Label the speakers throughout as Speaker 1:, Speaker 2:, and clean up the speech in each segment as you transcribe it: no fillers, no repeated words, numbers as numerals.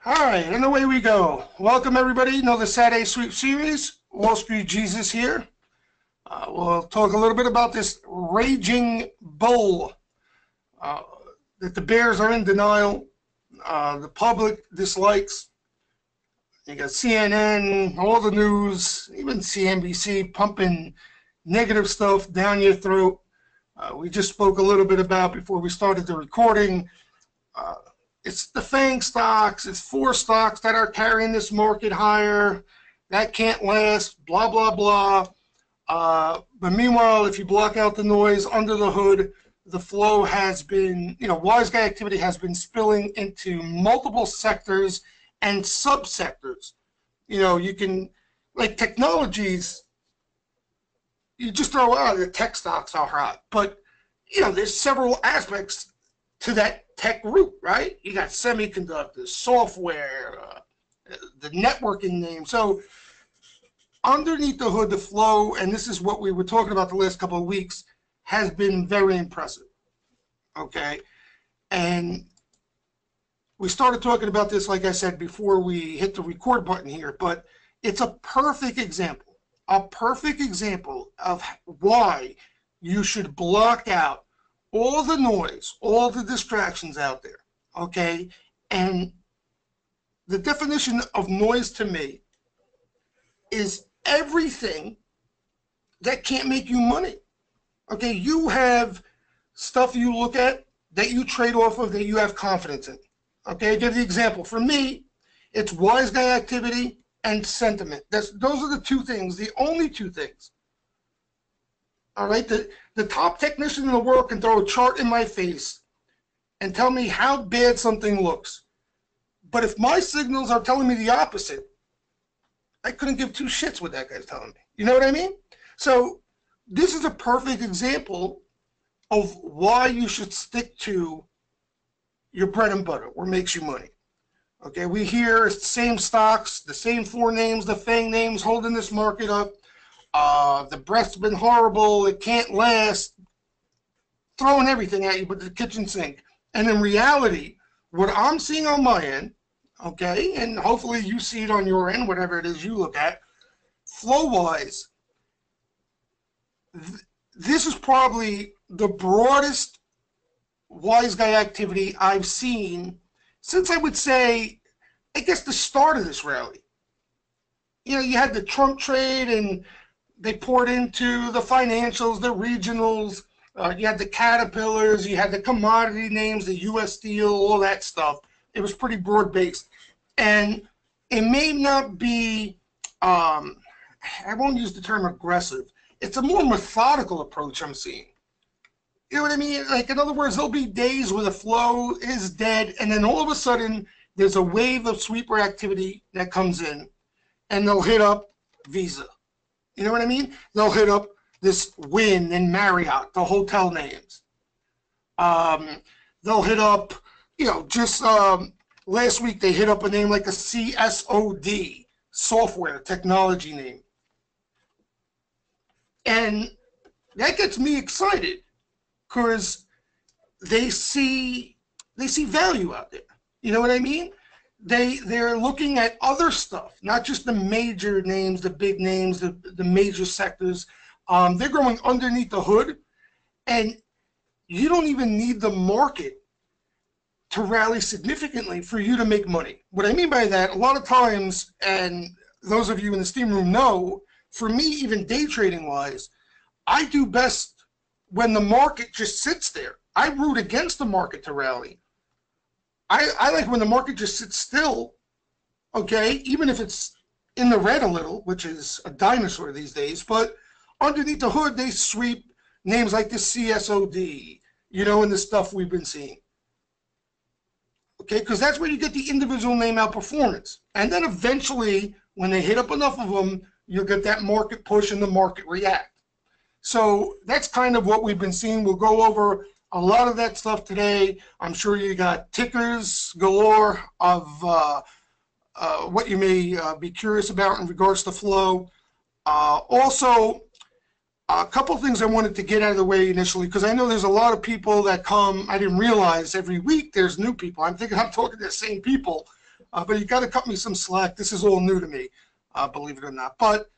Speaker 1: All right, and away we go. Welcome, everybody. Another Saturday Sweep Series. Wall Street Jesus here. We'll talk a little bit about this raging bull uh, that the Bears are in denial. The public dislikes. You got CNN, all the news, even CNBC pumping negative stuff down your throat. We just spoke a little bit about before we started the recording. It's the FANG stocks. It's four stocks that are carrying this market higher. That can't last, blah, blah, blah. But meanwhile, if you block out the noise under the hood, the flow has been, wise guy activity has been spilling into multiple sectors and subsectors. You can, like technologies, you just throw out the tech stocks are hot. But, there's several aspects to that tech group, right? You got semiconductors, software, the networking name. So underneath the hood, the flow, and this is what we were talking about the last couple of weeks, has been very impressive, okay? And we started talking about this, like I said, before we hit the record button here, but it's a perfect example of why you should block out all the noise, all the distractions out there, okay? And the definition of noise to me is everything that can't make you money, okay? You have stuff you look at that you trade off of that you have confidence in, okay? I'll give you the example. For me, it's wise guy activity and sentiment. Those are the two things, the only two things. All right, the top technician in the world can throw a chart in my face and tell me how bad something looks. But if my signals are telling me the opposite, I couldn't give two shits what that guy's telling me. You know what I mean? So this is a perfect example of why you should stick to your bread and butter, what makes you money. Okay, we hear the same stocks, the same four names, the FANG names holding this market up. The breath's been horrible, it can't last, throwing everything at you but the kitchen sink. And in reality, what I'm seeing on my end, okay, and hopefully you see it on your end, whatever it is you look at, flow-wise, this is probably the broadest wise guy activity I've seen since, I would say, I guess the start of this rally. You had the Trump trade and they poured into the financials, the regionals, you had the Caterpillars, you had the commodity names, the U.S. Steel, all that stuff. It was pretty broad-based. And it may not be, I won't use the term aggressive, it's a more methodical approach I'm seeing. You know what I mean? Like, in other words, there'll be days where the flow is dead, and then all of a sudden, there's a wave of sweeper activity that comes in, and they'll hit up Visa. You know what I mean? They'll hit up this Wynn and Marriott, the hotel names. They'll hit up, just last week they hit up a name like a CSOD, software technology name. And that gets me excited because they see value out there. You know what I mean? They're looking at other stuff, not just the major names, the big names, the major sectors. They're going underneath the hood, and you don't even need the market to rally significantly for you to make money. What I mean by that, a lot of times, and those of you in the steam room know, for me, even day trading wise, I do best when the market just sits there. I root against the market to rally. I like when the market just sits still, okay, even if it's in the red a little, which is a dinosaur these days, but underneath the hood, they sweep names like the CSOD, and the stuff we've been seeing. Okay, because that's where you get the individual name outperformance. And then eventually, when they hit up enough of them, you'll get that market push and the market react. So that's kind of what we've been seeing. We'll go over a lot of that stuff today. I'm sure you got tickers galore of what you may be curious about in regards to flow. Also, A couple of things I wanted to get out of the way initially, because I know there's a lot of people that come. I didn't realize every week there's new people. I'm thinking I'm talking to the same people. but you got to cut me some slack. This is all new to me, believe it or not. But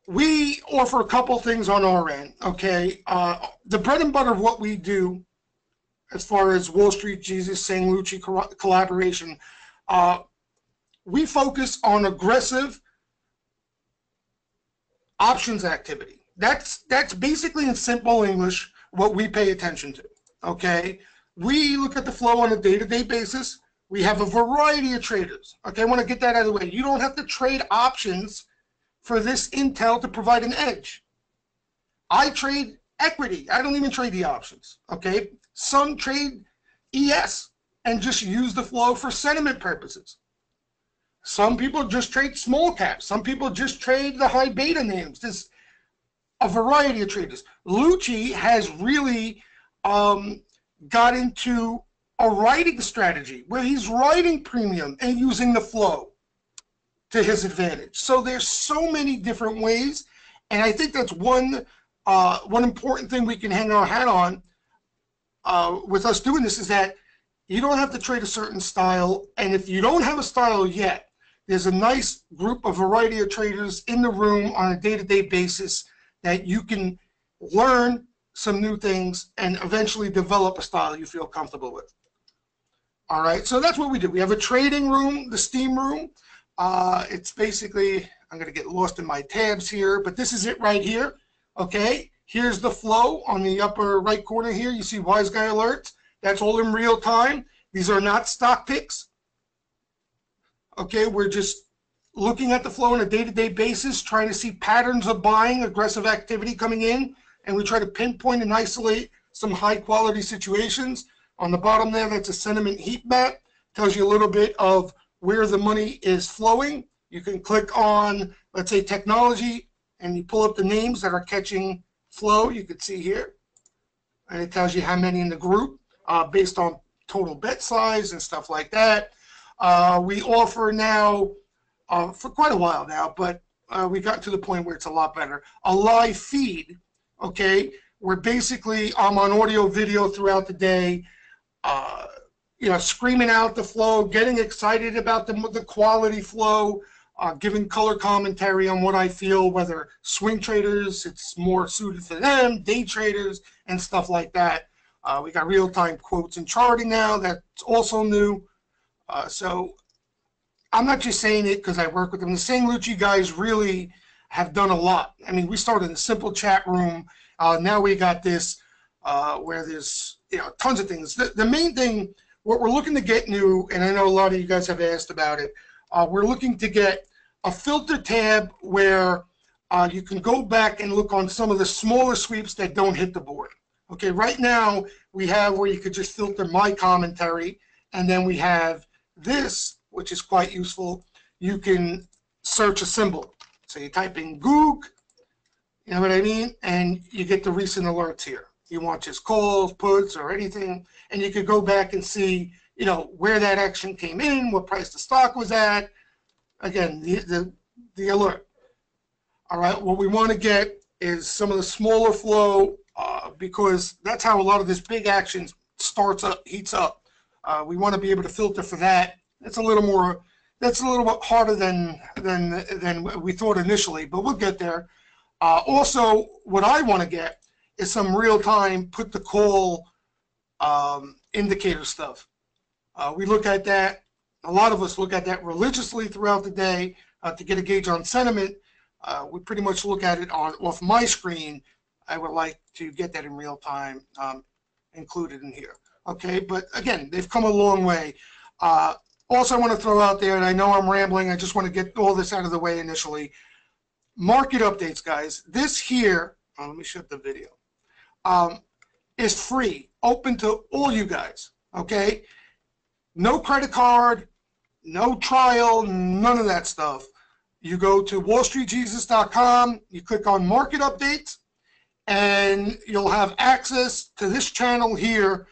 Speaker 1: we offer a couple things on our end, okay? The bread and butter of what we do as far as Wall Street Jesus, Sanlucci collaboration, we focus on aggressive options activity. That's basically, in simple English, what we pay attention to, okay? We look at the flow on a day-to-day basis. We have a variety of traders, okay? I want to get that out of the way. You don't have to trade options for this intel to provide an edge. I trade equity. I don't even trade the options, okay? Some trade ES and just use the flow for sentiment purposes. Some people just trade small caps. Some people just trade the high beta names. There's a variety of traders. Lucci has really got into a writing strategy where he's writing premium and using the flow to his advantage. So there's so many different ways, and I think that's one important thing we can hang our hat on with us doing this, is that you don't have to trade a certain style, and if you don't have a style yet, there's a nice group of variety of traders in the room on a day-to-day basis that you can learn some new things and eventually develop a style you feel comfortable with. All right, so that's what we do. We have a trading room, the Steam room. It's basically, I'm going to get lost in my tabs here, but this is it right here. Okay, here's the flow on the upper right corner here. You see Wise Guy alerts. That's all in real time. These are not stock picks. Okay, we're just looking at the flow on a day-to-day basis, trying to see patterns of buying, aggressive activity coming in, and we try to pinpoint and isolate some high-quality situations. On the bottom there, that's a sentiment heat map. Tells you a little bit of where the money is flowing. You can click on, let's say, technology, and you pull up the names that are catching flow. You can see here, and it tells you how many in the group based on total bet size and stuff like that. We offer now, for quite a while now, but we got to the point where it's a lot better, a live feed, okay, where basically I'm on audio, video throughout the day, you know, screaming out the flow, getting excited about the quality flow, giving color commentary on what I feel, whether swing traders, it's more suited for them, day traders, and stuff like that. We got real-time quotes and charting now. That's also new. So I'm not just saying it because I work with them. The Sanlucci guys really have done a lot. I mean, we started in a simple chat room. Now we got this where there's, you know, tons of things. The main thing, what we're looking to get new, and I know a lot of you guys have asked about it, we're looking to get a filter tab where you can go back and look on some of the smaller sweeps that don't hit the board. Okay, right now we have where you could just filter my commentary, and then we have this, which is quite useful. You can search a symbol. So you type in Goog, you know what I mean? And you get the recent alerts here. You want just calls, puts, or anything, and you could go back and see, you know, where that action came in, what price the stock was at. Again, the alert. All right, what we want to get is some of the smaller flow because that's how a lot of this big action starts up, heats up. We want to be able to filter for that. It's a little more, that's a little bit harder than we thought initially, but we'll get there. Also, what I want to get is some real-time put the call indicator stuff. We look at that, a lot of us look at that religiously throughout the day to get a gauge on sentiment. We pretty much look at it off my screen. I would like to get that in real time included in here. Okay, but again, they've come a long way. Also, I want to throw out there, and I know I'm rambling, I just want to get all this out of the way initially. Market updates, guys. This here, let me shut the video, is free, open to all you guys, okay? No credit card, no trial, none of that stuff. You go to wallstreetjesus.com, you click on market updates, and you'll have access to this channel here,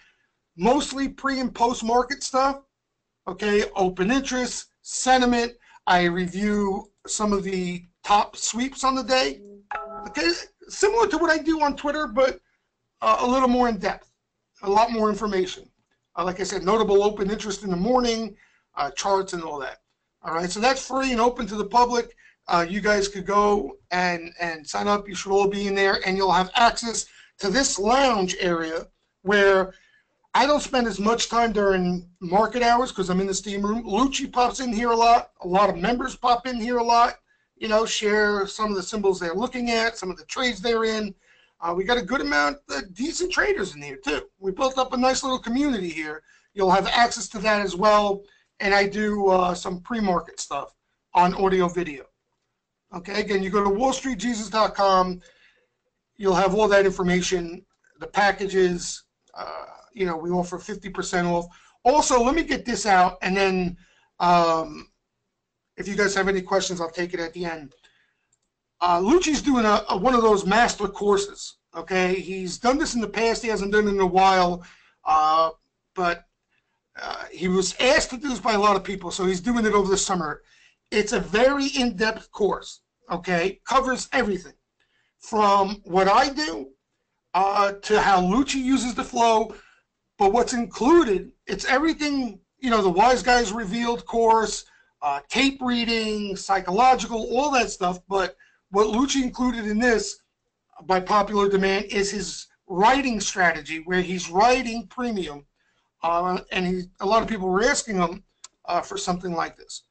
Speaker 1: mostly pre and post market stuff, okay? Open interest, sentiment. I review some of the top sweeps on the day, okay? Similar to what I do on Twitter, but a little more in depth, a lot more information. Like I said, notable open interest in the morning, charts and all that. All right, so that's free and open to the public. You guys could go and sign up. You should all be in there, and you'll have access to this lounge area where I don't spend as much time during market hours because I'm in the steam room. Lucci pops in here a lot. A lot of members pop in here a lot, you know, share some of the symbols they're looking at, some of the trades they're in. We got a good amount of decent traders in here, too. We built up a nice little community here. You'll have access to that as well. And I do some pre-market stuff on audio video. Okay, again, you go to wallstreetjesus.com. You'll have all that information, the packages. You know, we offer 50% off. Also, let me get this out, and then if you guys have any questions, I'll take it at the end. Lucci's doing one of those master courses, okay? He's done this in the past. He hasn't done it in a while, but he was asked to do this by a lot of people, so he's doing it over the summer. It's a very in-depth course, okay? Covers everything from what I do to how Lucci uses the flow. But what's included, it's everything, you know, the Wise Guys Revealed course, tape reading, psychological, all that stuff. But what Lucci included in this, by popular demand, is his writing strategy, where he's writing premium. And a lot of people were asking him for something like this.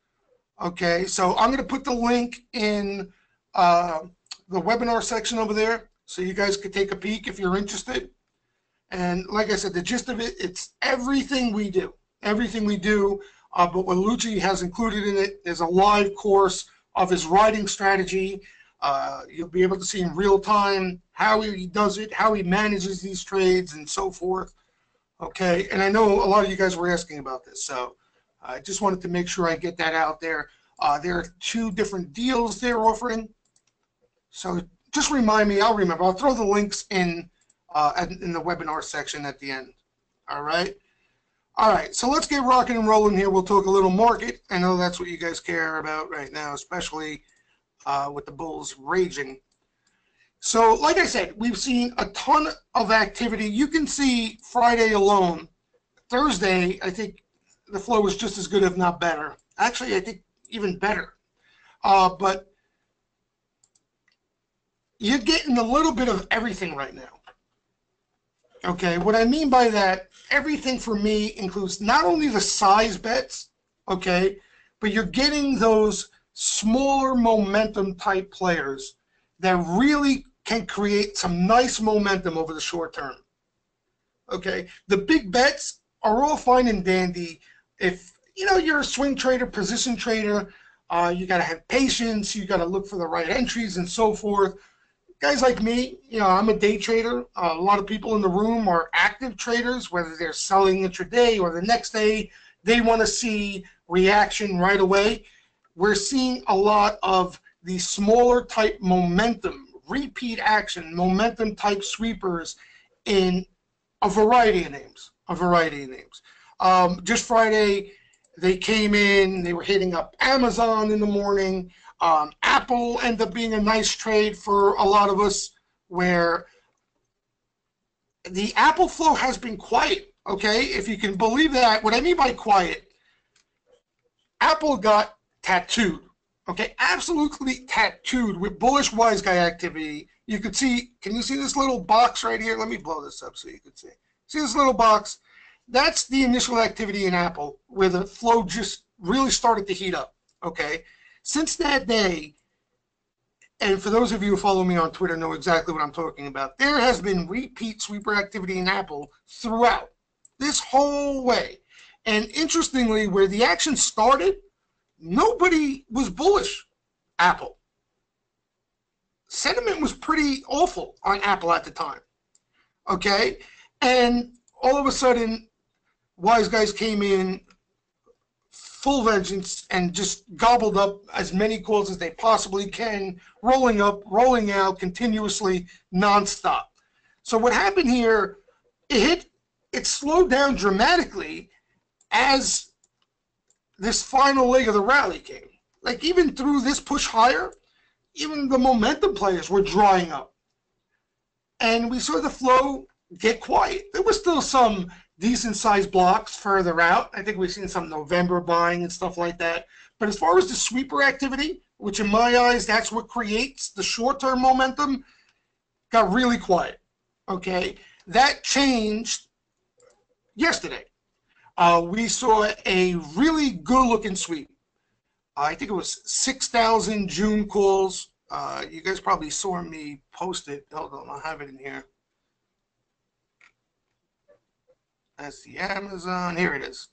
Speaker 1: Okay, so I'm going to put the link in the webinar section over there so you guys could take a peek if you're interested. And like I said, the gist of it, it's everything we do. Everything we do, but what Lucci has included in it is a live course of his writing strategy. You'll be able to see in real time how he does it, how he manages these trades, and so forth. Okay, and I know a lot of you guys were asking about this, so I just wanted to make sure I get that out there. There are 2 different deals they're offering. So just remind me, I'll remember. I'll throw the links in the webinar section at the end. All right. All right, so let's get rocking and rolling here. We'll talk a little market. I know that's what you guys care about right now, especially with the bulls raging. So like I said, we've seen a ton of activity. You can see Friday alone. Thursday, I think the flow was just as good, if not better. Actually, I think even better. But you're getting a little bit of everything right now. Okay, what I mean by that, everything for me includes not only the size bets, okay, but you're getting those smaller momentum type players that really can create some nice momentum over the short term. Okay, the big bets are all fine and dandy. If you know you're a swing trader, position trader, you got to have patience, you got to look for the right entries and so forth. Guys like me, you know, I'm a day trader. A lot of people in the room are active traders, whether they're selling intraday or the next day. They want to see reaction right away. We're seeing a lot of the smaller type momentum, repeat action, momentum type sweepers in a variety of names. Just Friday, they came in, they were hitting up Amazon in the morning. Apple ended up being a nice trade for a lot of us, where the Apple flow has been quiet, okay? If you can believe that. What I mean by quiet, Apple got tattooed, okay? Absolutely tattooed with bullish wise guy activity. You could see, can you see this little box right here? Let me blow this up so you can see. See this little box? That's the initial activity in Apple, where the flow just really started to heat up, okay? Since that day, and for those of you who follow me on Twitter know exactly what I'm talking about, there has been repeat sweeper activity in Apple throughout this whole way. And interestingly, where the action started, nobody was bullish Apple. Sentiment was pretty awful on Apple at the time, okay? And all of a sudden, wise guys came in full vengeance and just gobbled up as many calls as they possibly can, rolling up, rolling out continuously, nonstop. So what happened here, it slowed down dramatically as this final leg of the rally came. Like even through this push higher, even the momentum players were drying up. And we saw the flow get quiet. There was still some decent sized blocks further out. I think we've seen some November buying and stuff like that. But as far as the sweeper activity, which in my eyes, that's what creates the short-term momentum, got really quiet. Okay, that changed yesterday. We saw a really good-looking sweep. I think it was 6,000 June calls. You guys probably saw me post it. Hold on, I'll have it in here. That's the Amazon. Here it is.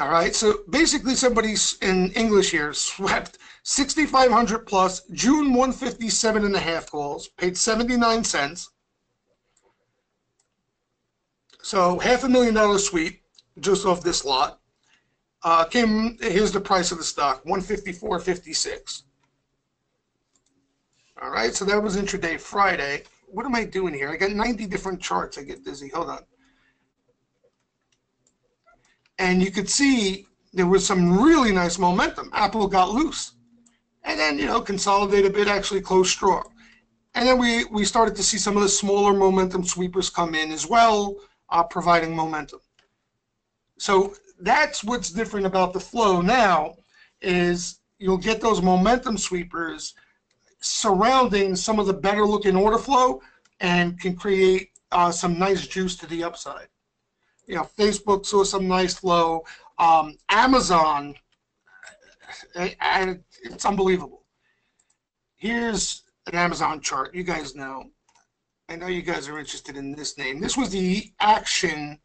Speaker 1: All right, so basically somebody's in English here swept 6,500 plus June 157.5 calls, paid 79 cents. So $500,000 sweep just off this lot. Here's the price of the stock, 154.56. All right, so that was intraday Friday. What am I doing here? I got 90 different charts. I get dizzy. Hold on. And you could see there was some really nice momentum. Apple got loose. And then, consolidate a bit, actually closed strong. And then we started to see some of the smaller momentum sweepers come in as well, providing momentum. So that's what's different about the flow now is you'll get those momentum sweepers surrounding some of the better looking order flow and can create some nice juice to the upside. Facebook saw some nice flow. Amazon, it's unbelievable. Here's an Amazon chart. You guys know. I know you guys are interested in this name. This was the action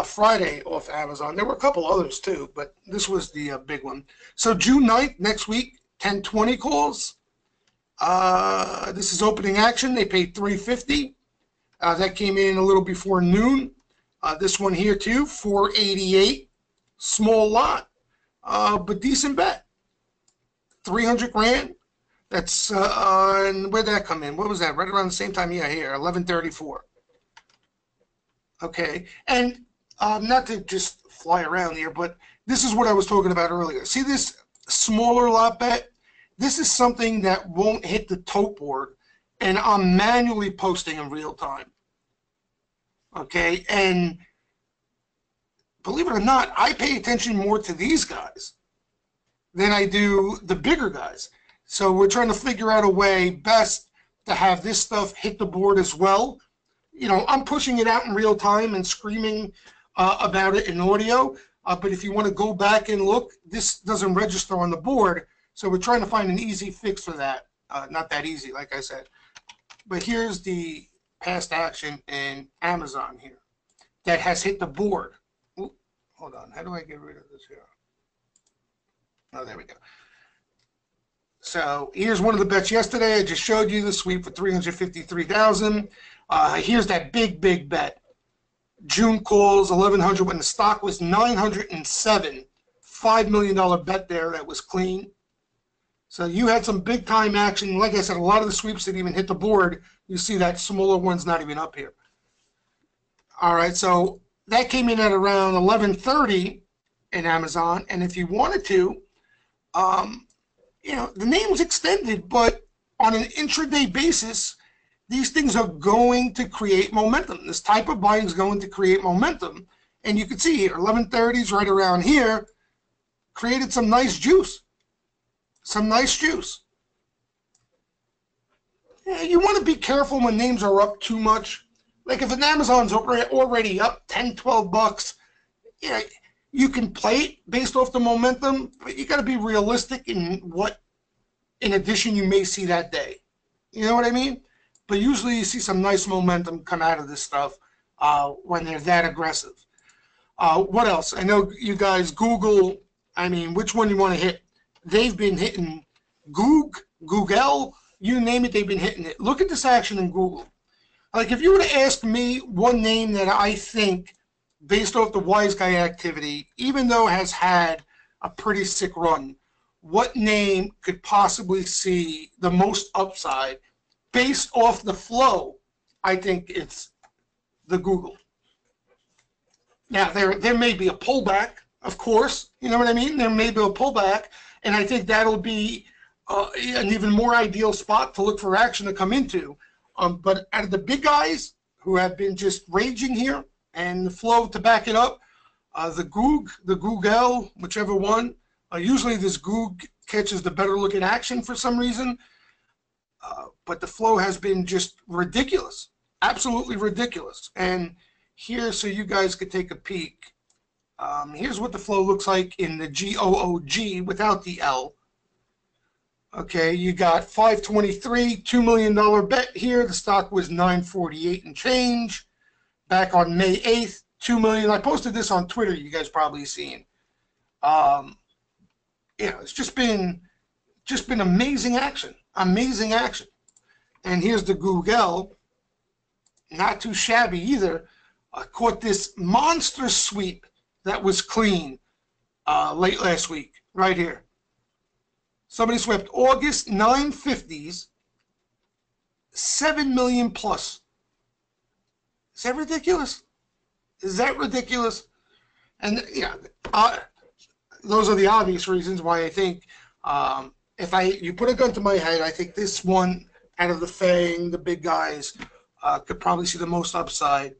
Speaker 1: Friday off Amazon. There were a couple others too, but this was the big one. So June 9th, next week, 1020 calls. This is opening action. They paid $350. That came in a little before noon. This one here too, $488. Small lot, but decent bet. 300 grand. That's and where'd that come in? What was that? Right around the same time? Yeah, here, 11:34. Okay, and not to just fly around here, but this is what I was talking about earlier. See this smaller lot bet? This is something that won't hit the tote board, and I'm manually posting in real time. Okay, and believe it or not, I pay attention more to these guys than I do the bigger guys. So we're trying to figure out a way best to have this stuff hit the board as well. I'm pushing it out in real time and screaming about it in audio. But if you want to go back and look, this doesn't register on the board. So we're trying to find an easy fix for that. Not that easy, like I said. But here's the past action in Amazon here that has hit the board. Ooh, hold on. How do I get rid of this here? Oh, there we go. So here's one of the bets yesterday. I just showed you the sweep for 353,000. Here's that big bet. June calls 1,100 when the stock was 907. $5 million bet there that was clean. So you had some big time action. Like I said, a lot of the sweeps didn't even hit the board. You see that smaller one's not even up here. All right, so that came in at around 11:30 in Amazon. And if you wanted to, the name's extended, but on an intraday basis, these things are going to create momentum. This type of buying is going to create momentum. And you can see here, 11:30s right around here, created some nice juice. Some nice juice. Yeah, you want to be careful when names are up too much. Like if an Amazon's already up 10, 12 bucks, you can play it based off the momentum, but you got to be realistic in what, in addition, you may see that day. You know what I mean? But usually you see some nice momentum come out of this stuff when they're that aggressive. What else? I know you guys Google, which one you want to hit. They've been hitting Google, you name it, they've been hitting it. Look at this action in Google. Like if you were to ask me one name that I think, based off the Wise Guy activity, even though it has had a pretty sick run, what name could possibly see the most upside based off the flow? I think it's the Google. Now, there may be a pullback, of course. You know what I mean? There may be a pullback, and I think that'll be an even more ideal spot to look for action to come into. But out of the big guys, who have been just raging here, and the flow to back it up. The Google, whichever one. Usually this Goog catches the better looking action for some reason, but the flow has been just ridiculous, absolutely ridiculous. And here, so you guys could take a peek, here's what the flow looks like in the GOOG without the L. Okay, you got 523, $2 million bet here. The stock was 948 and change. Back on May 8th, 2 million. I posted this on Twitter, you guys probably seen. It's just been amazing action. Amazing action. And here's the Google. Not too shabby either. I caught this monster sweep that was clean late last week, right here. Somebody swept August 950s, 7 million plus. Is that ridiculous? Is that ridiculous? And yeah, those are the obvious reasons why I think if you put a gun to my head, I think this one out of the FANG, the big guys, could probably see the most upside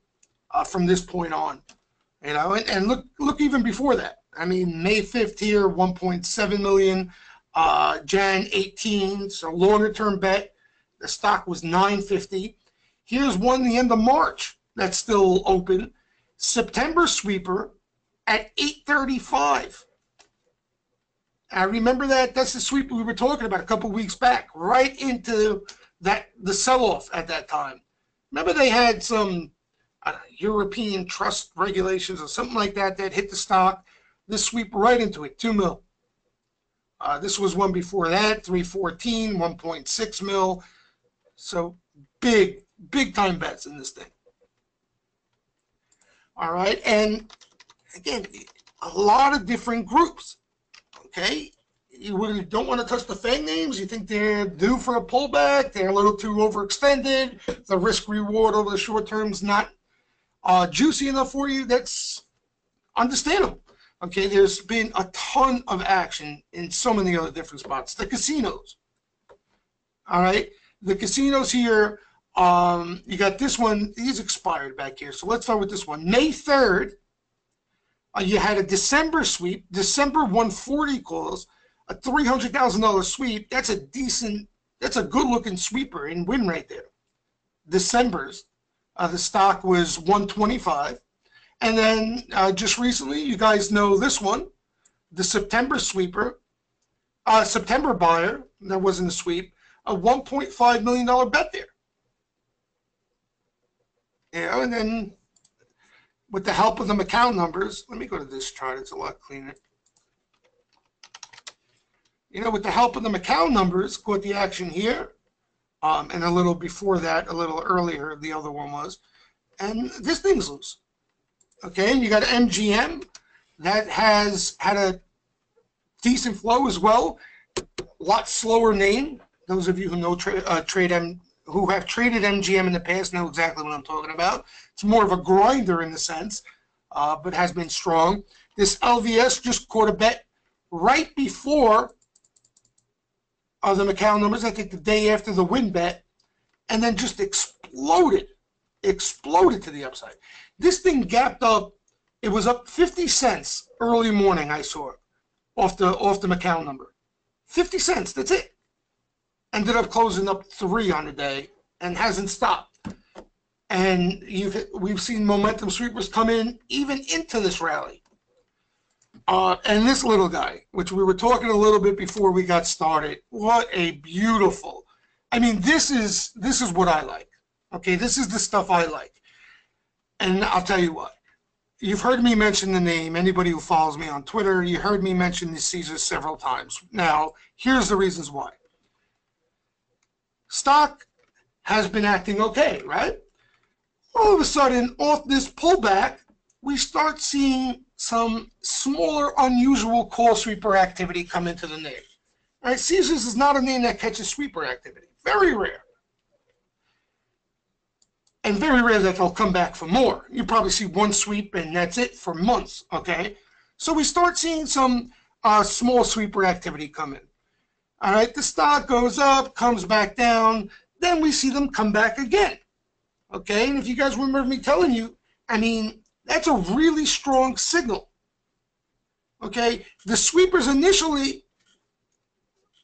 Speaker 1: from this point on. You know, and look even before that. I mean, May 5th here, 1.7 million. Jan 18, so longer term bet. The stock was 950. Here's one the end of March that's still open. September sweeper at 835. I remember that's the sweep we were talking about a couple weeks back, right into the sell-off at that time. Remember they had some European trust regulations or something like that that hit the stock. This sweep right into it, 2 mil. This was one before that, 314, 1.6 mil. So big time bets in this thing. All right, and again, a lot of different groups. Okay, you really don't want to touch the FANG names. You think they're due for a pullback. They're a little too overextended. The risk reward over the short term is not juicy enough for you. That's understandable. Okay, there's been a ton of action in so many other different spots. The casinos. All right, the casinos here, you got this one. He's expired back here. So let's start with this one. May 3rd, you had a December sweep. December 140 calls, a $300,000 sweep. That's a good-looking sweeper and win right there. December's, the stock was 125. And then just recently, you guys know this one, the September sweeper, September buyer, that wasn't a sweep, a $1.5 million bet there. Yeah, and then with the help of the Macau numbers, let me go to this chart, it's a lot cleaner. You know, with the help of the Macau numbers, caught the action here, and a little before that, a little earlier, the other one was, and this thing's loose. Okay, and you got MGM that has had a decent flow as well. A lot slower name. Those of you who know who have traded MGM in the past know exactly what I'm talking about. It's more of a grinder in the sense, but has been strong. This LVS just caught a bet right before the Macau numbers. I think the day after the win bet, and then just exploded to the upside. This thing gapped up. It was up 50 cents early morning. I saw it off the Macau number. 50 cents. That's it. Ended up closing up 3 on the day and hasn't stopped. And we've seen momentum sweepers come in even into this rally. And this little guy, which we were talking a little bit before we got started. What a beautiful. I mean, this is what I like. Okay, this is the stuff I like. And I'll tell you what, you've heard me mention the name, anybody who follows me on Twitter, you heard me mention this Caesars several times. Now, here's the reasons why. Stock has been acting okay, right? All of a sudden, off this pullback, we start seeing some smaller, unusual call sweeper activity come into the name. All right, Caesars is not a name that catches sweeper activity. Very rare. And very rare that they'll come back for more. You probably see one sweep and that's it for months, okay? So we start seeing some small sweeper activity come in. All right, the stock goes up, comes back down, then we see them come back again, Okay, and if you guys remember me telling you, I mean, that's a really strong signal. Okay, the sweepers initially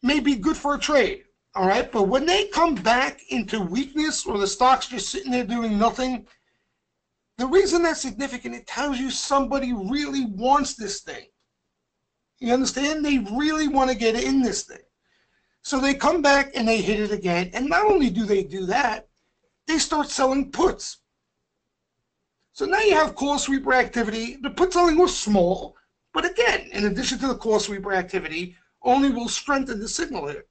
Speaker 1: may be good for a trade, all right, but when they come back into weakness or the stock's just sitting there doing nothing, the reason that's significant, it tells you somebody really wants this thing. You understand? They really want to get in this thing. So they come back and they hit it again. And not only do they do that, they start selling puts. So now you have call sweeper activity. The put selling was small, but again, in addition to the call sweeper activity, only will strengthen the signal here.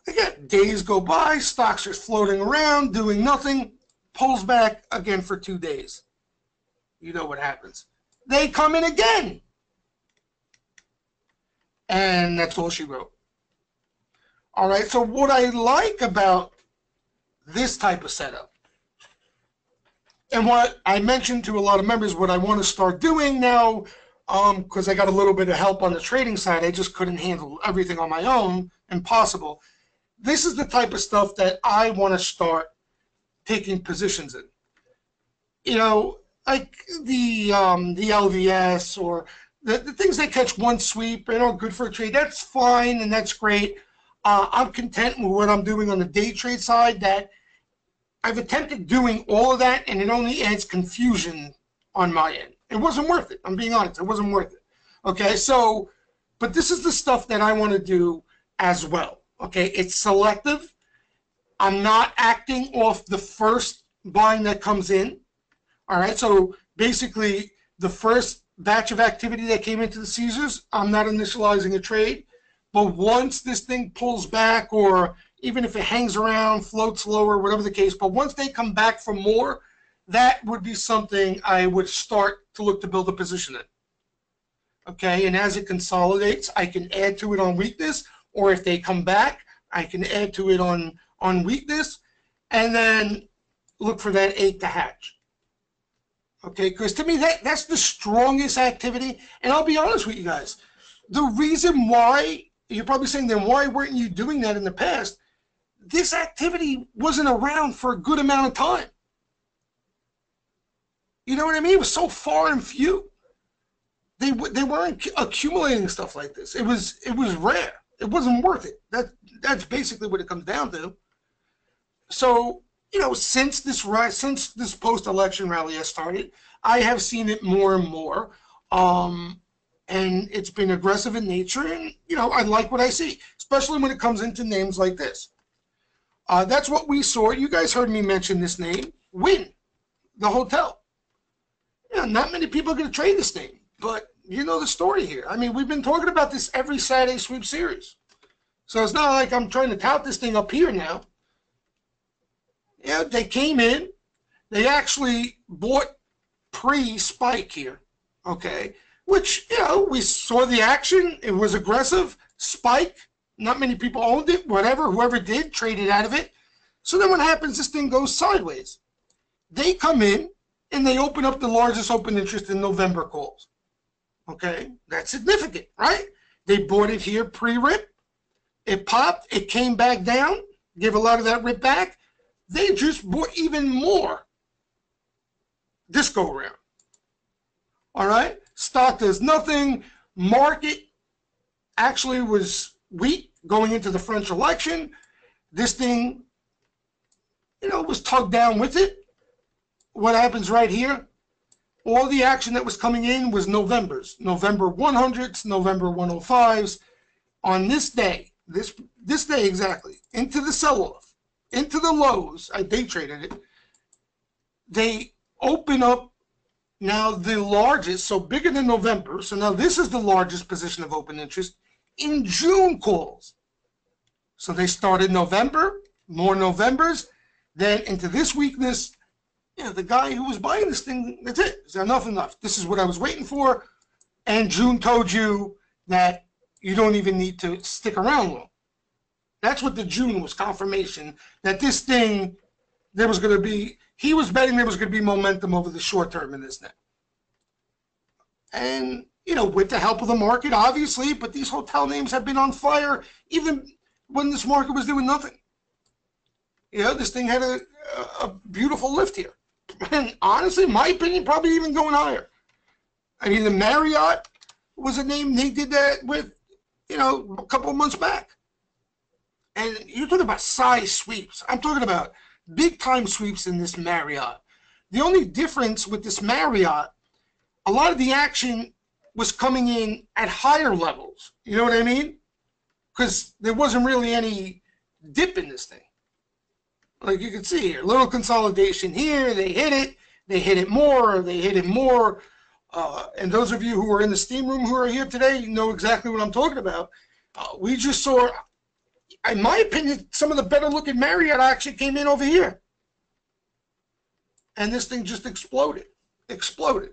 Speaker 1: Again, days go by, stocks are floating around, doing nothing, pulls back again for 2 days. You know what happens. They come in again. And that's all she wrote. All right, so what I like about this type of setup, and what I mentioned to a lot of members, what I want to start doing now, because I got a little bit of help on the trading side, I just couldn't handle everything on my own, impossible. This is the type of stuff that I want to start taking positions in. You know, like the LVS or the things that catch one sweep, you know, good for a trade, that's fine and that's great. I'm content with what I'm doing on the day trade side, that I've attempted doing all of that and it only adds confusion on my end. It wasn't worth it. I'm being honest. It wasn't worth it. Okay, so, but this is the stuff that I want to do as well. Okay, it's selective. I'm not acting off the first buying that comes in. All right, so basically the first batch of activity that came into the Caesars, I'm not initializing a trade. But once this thing pulls back, or even if it hangs around, floats lower, whatever the case, but once they come back for more, that would be something I would start to look to build a position in. Okay, and as it consolidates, I can add to it on weakness, or if they come back, I can add to it on weakness, and then look for that 8 to hatch. Okay, because to me, that's the strongest activity, and I'll be honest with you guys. The reason why, you're probably saying, then why weren't you doing that in the past? This activity wasn't around for a good amount of time. You know what I mean? It was so far and few. They weren't accumulating stuff like this. It was rare. It wasn't worth it. That's basically what it comes down to. So, you know, since this post-election rally has started, I have seen it more and more. And it's been aggressive in nature, and, you know, I like what I see, especially when it comes into names like this. That's what we saw. You guys heard me mention this name, Wynn, the hotel. You know, not many people are going to trade this name, but you know the story here. I mean, we've been talking about this every Saturday sweep series. So it's not like I'm trying to tout this thing up here now. Yeah, they came in. They actually bought pre-spike here, okay? Which, you know, we saw the action. It was aggressive. Spike. Not many people owned it. Whatever. Whoever did, traded out of it. So then what happens? This thing goes sideways. They come in, and they open up the largest open interest in November calls. Okay? That's significant, right? They bought it here pre-rip. It popped. It came back down. Gave a lot of that rip back. They just bought even more this go around. All right? Stock does nothing. Market actually was weak going into the French election. This thing, you know, was tugged down with it. What happens right here? All the action that was coming in was November's. November 100s, November 105s. On this day, this day exactly, into the sell-off, into the lows, I day traded it, they open up now the largest, so bigger than November, so now this is the largest position of open interest in June calls. So they started November, more Novembers, then into this weakness, you know, the guy who was buying this thing, that's it. It's enough. This is what I was waiting for, and June told you that you don't even need to stick around long. That's what the June was, confirmation that this thing, there was going to be, he was betting there was going to be momentum over the short term in this now. And, you know, with the help of the market, obviously, but these hotel names have been on fire even when this market was doing nothing. You know, this thing had a beautiful lift here. And honestly, in my opinion, probably even going higher. I mean, the Marriott was a name they did that with, you know, a couple of months back. And you're talking about size sweeps. I'm talking about big time sweeps in this Marriott. The only difference with this Marriott, a lot of the action was coming in at higher levels. You know what I mean? Because there wasn't really any dip in this thing. Like you can see here, little consolidation here. They hit it more, they hit it more. And those of you who are in the steam room who are here today, you know exactly what I'm talking about. We just saw, in my opinion, some of the better looking Marriott action came in over here. And this thing just exploded. So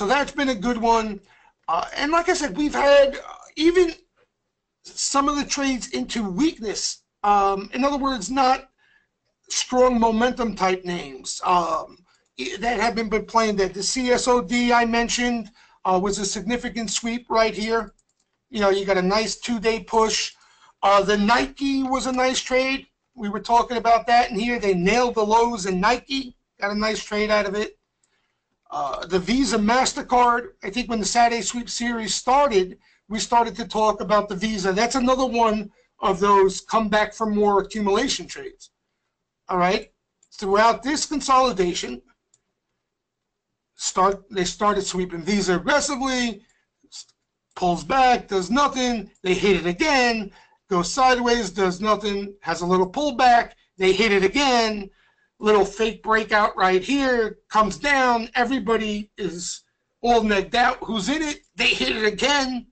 Speaker 1: that's been a good one. And like I said, we've had even some of the trades into weakness. In other words, not strong momentum type names that have been playing that. The CSOD I mentioned was a significant sweep right here. You know, you got a nice 2-day push. The Nike was a nice trade. We were talking about that in here. They nailed the lows in Nike. Got a nice trade out of it. The Visa MasterCard, I think when the Saturday Sweep Series started, we started to talk about the Visa. That's another one of those come back for more accumulation trades. All right? Throughout this consolidation, they started sweeping Visa aggressively, pulls back, does nothing, they hit it again, goes sideways, does nothing, has a little pullback, they hit it again, little fake breakout right here, comes down, everybody is all negged out who's in it, they hit it again,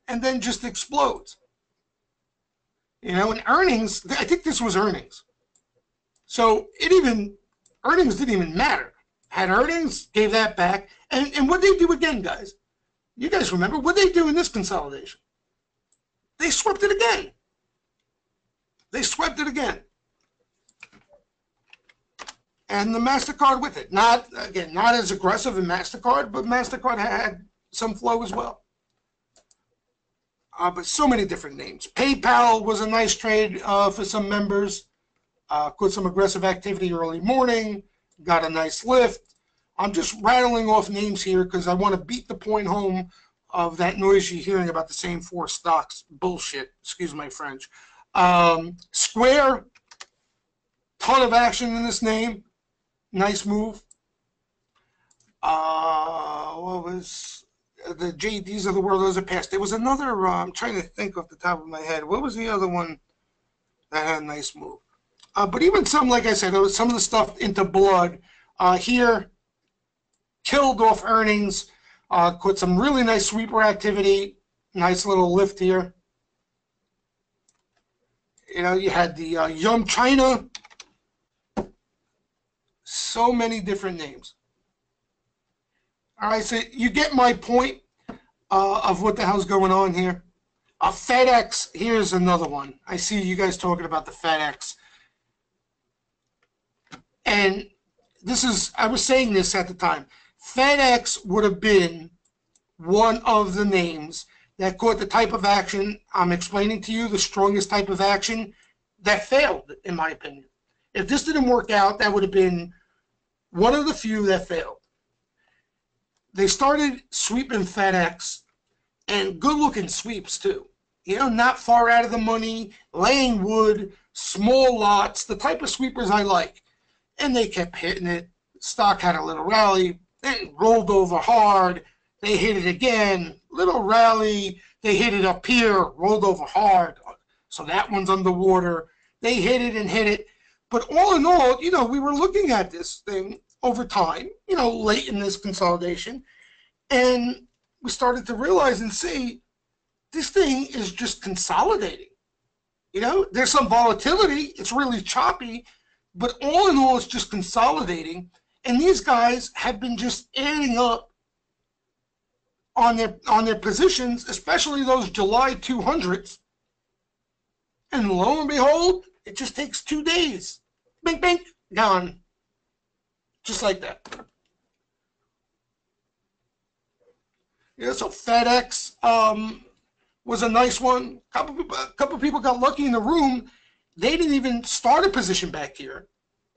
Speaker 1: and then just explodes. You know, and earnings, I think this was earnings. So earnings didn't even matter. Had earnings, gave that back, and what they do again, guys? You guys remember what they do in this consolidation? They swept it again. And the MasterCard with it. Not as aggressive in MasterCard, but MasterCard had some flow as well. But so many different names. PayPal was a nice trade for some members. Caught some aggressive activity early morning. Got a nice lift. I'm just rattling off names here because I want to beat the point home of that noise you're hearing about the same 4 stocks. Bullshit. Excuse my French. Square. Ton of action in this name. Nice move. What was the JDs of the world? Those are past. There was another. I'm trying to think off the top of my head. What was the other one that had a nice move? But even some, like I said, some of the stuff into blood here killed off earnings. Caught some really nice sweeper activity. Nice little lift here. You know, you had the Yum China. So many different names. All right, so you get my point of what the hell's going on here. FedEx, here's another one. I see you guys talking about the FedEx. And this is, I was saying this at the time. FedEx would have been one of the names that caught the type of action I'm explaining to you, the strongest type of action that failed, in my opinion. If this didn't work out, that would have been one of the few that failed. They started sweeping FedEx, and good-looking sweeps, too. You know, not far out of the money, laying wood, small lots, the type of sweepers I like. And they kept hitting it. Stock had a little rally. Then it rolled over hard. They hit it again. Little rally. They hit it up here. Rolled over hard. So that one's underwater. They hit it and hit it. But all in all, you know, we were looking at this thing over time, you know, late in this consolidation. And we started to realize and see this thing is just consolidating. You know, there's some volatility. It's really choppy. But all in all, it's just consolidating. And these guys have been just adding up on their positions, especially those July 200s. And lo and behold, it just takes 2 days. Bink, bink, gone. Just like that. Yeah, so FedEx was a nice one. A couple people got lucky in the room they didn't even start a position back here.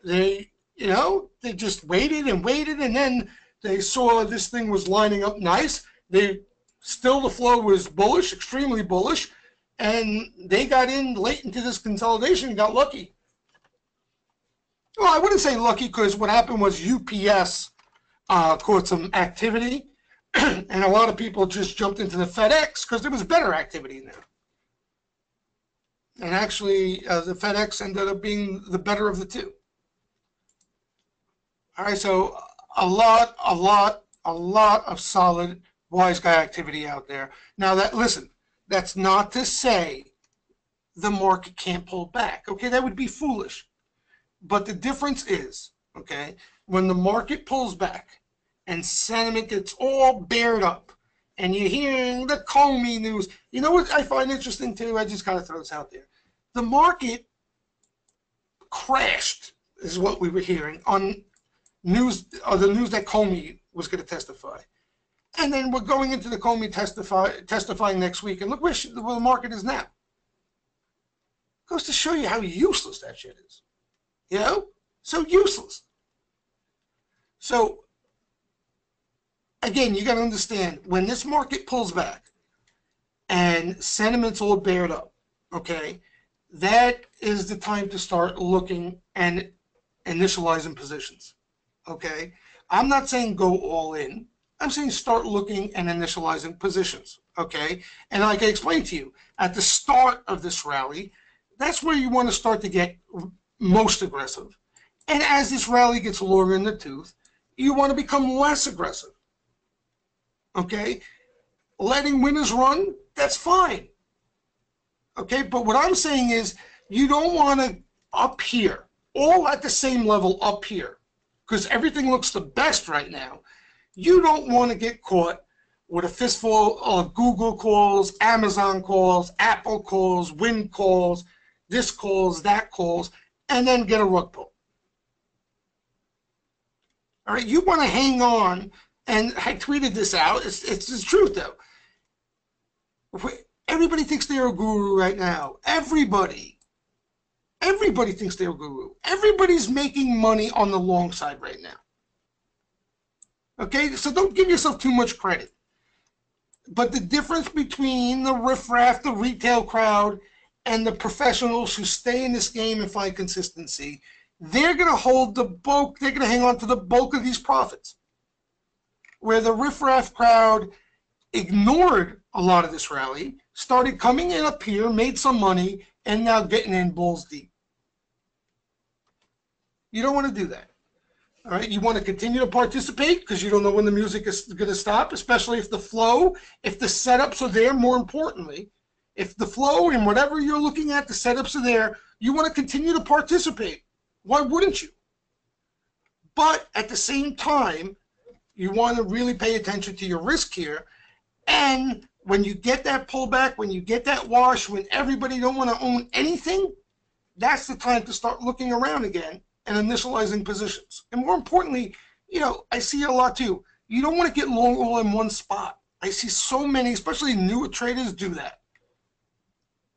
Speaker 1: They, they just waited and waited, and then they saw this thing was lining up nice. The flow was bullish, extremely bullish, and they got in late into this consolidation and got lucky. Well, I wouldn't say lucky, because what happened was UPS caught some activity, and a lot of people just jumped into the FedEx because there was better activity in there. And actually, the FedEx ended up being the better of the two. All right, so a lot of solid wise guy activity out there. Now, listen, that's not to say the market can't pull back. Okay, that would be foolish. But the difference is, okay, when the market pulls back and sentiment gets all bared up, and you're hearing the Comey news. You know what I find interesting too? I just kind of throw this out there. The market crashed, is what we were hearing on news, or the news that Comey was going to testify. And then we're going into the Comey testifying next week, and look where the market is now. Goes to show you how useless that shit is. So useless. So again, you got to understand, when this market pulls back and sentiment's all bared up, okay, that is the time to start looking and initializing positions, okay? I'm not saying go all in. I'm saying start looking and initializing positions, okay? And like I explained to you, at the start of this rally, that's where you want to start to get most aggressive. And as this rally gets longer in the tooth, you want to become less aggressive. Okay? Letting winners run, that's fine. Okay? But what I'm saying is, you don't want to up here, all at the same level up here, because everything looks the best right now. You don't want to get caught with a fistful of Google calls, Amazon calls, Apple calls, Wind calls, this calls, that calls, and then get a rug pull. All right? You want to hang on. And I tweeted this out. It's the truth, though. Everybody thinks they're a guru right now. Everybody thinks they're a guru. Everybody's making money on the long side right now. Okay? So don't give yourself too much credit. But the difference between the riffraff, the retail crowd, and the professionals who stay in this game and find consistency, they're going to hold the bulk. They're going to hang on to the bulk of these profits. Where the riffraff crowd ignored a lot of this rally, started coming in up here, made some money, and now getting in balls deep. You don't want to do that. All right, you want to continue to participate because you don't know when the music is going to stop, especially if the flow, if the setups are there, more importantly. If the flow and whatever you're looking at, the setups are there, you want to continue to participate. Why wouldn't you? But at the same time, you want to really pay attention to your risk here. And when you get that pullback, when you get that wash, when everybody don't want to own anything, that's the time to start looking around again and initializing positions. And more importantly, I see it a lot too. You don't want to get long all in one spot. I see so many, especially newer traders, do that.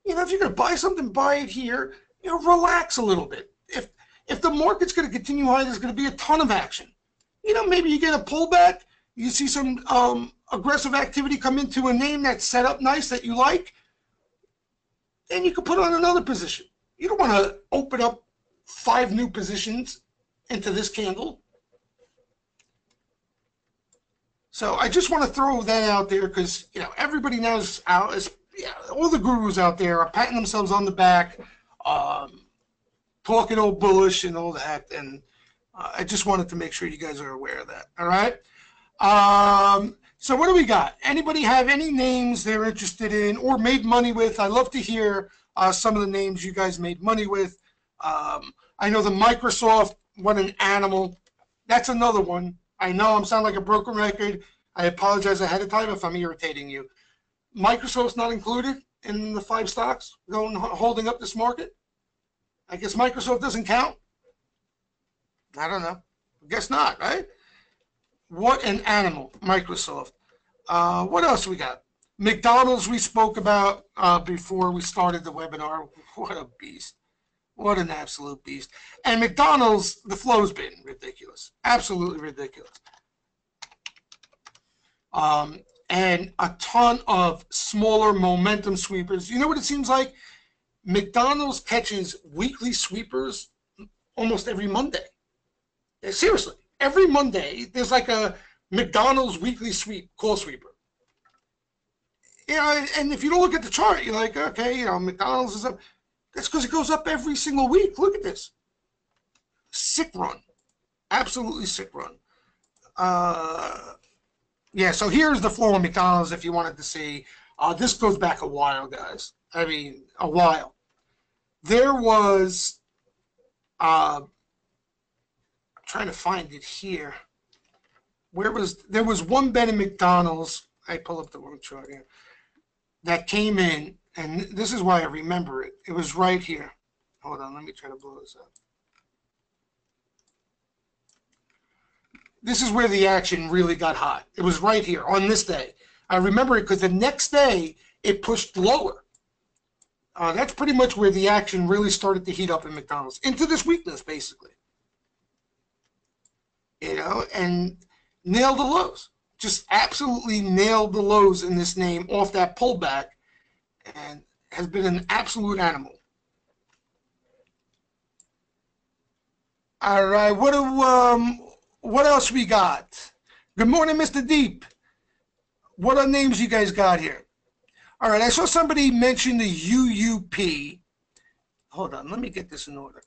Speaker 1: If you're going to buy something, buy it here. Relax a little bit. If the market's going to continue high, there's going to be a ton of action. Maybe you get a pullback, you see some aggressive activity come into a name that's set up nice that you like, and you can put on another position. You don't want to open up 5 new positions into this candle. So I just want to throw that out there because, everybody knows, all the gurus out there are patting themselves on the back, talking all bullish and all that, and I just wanted to make sure you guys are aware of that. All right. So what do we got? Anybody have any names they're interested in or made money with? I'd love to hear some of the names you guys made money with. I know the Microsoft, what an animal. That's another one. I know I'm sounding like a broken record. I apologize ahead of time if I'm irritating you. Microsoft's not included in the 5 stocks holding up this market. I guess Microsoft doesn't count. I don't know. I guess not, right? What an animal, Microsoft. What else we got? McDonald's we spoke about before we started the webinar. What a beast. What an absolute beast. And McDonald's, the flow's been ridiculous. Absolutely ridiculous. And a ton of smaller momentum sweepers. You know what it seems like? McDonald's catches weekly sweepers almost every Monday. Seriously, every Monday there's like a McDonald's weekly sweep, call sweeper. You know, and if you don't look at the chart, you're like, okay, you know, McDonald's is up. That's because it goes up every single week. Look at this. Sick run. Absolutely sick run. Yeah, so here's the flow of McDonald's if you wanted to see. This goes back a while, guys. I mean, a while. There was, I'm trying to find it here. There was one bet in McDonald's. I pull up the wrong chart here. That came in, and this is why I remember it. It was right here. Hold on, let me try to blow this up. This is where the action really got hot. It was right here on this day. I remember it because the next day it pushed lower. That's pretty much where the action really started to heat up in McDonald's, into this weakness, basically. You know, and nailed the lows. Just absolutely nailed the lows in this name off that pullback, and has been an absolute animal. All right, what else we got? Good morning, Mr. Deep. What are names you guys got here? All right, I saw somebody mention the UUP. Hold on, let me get this in order.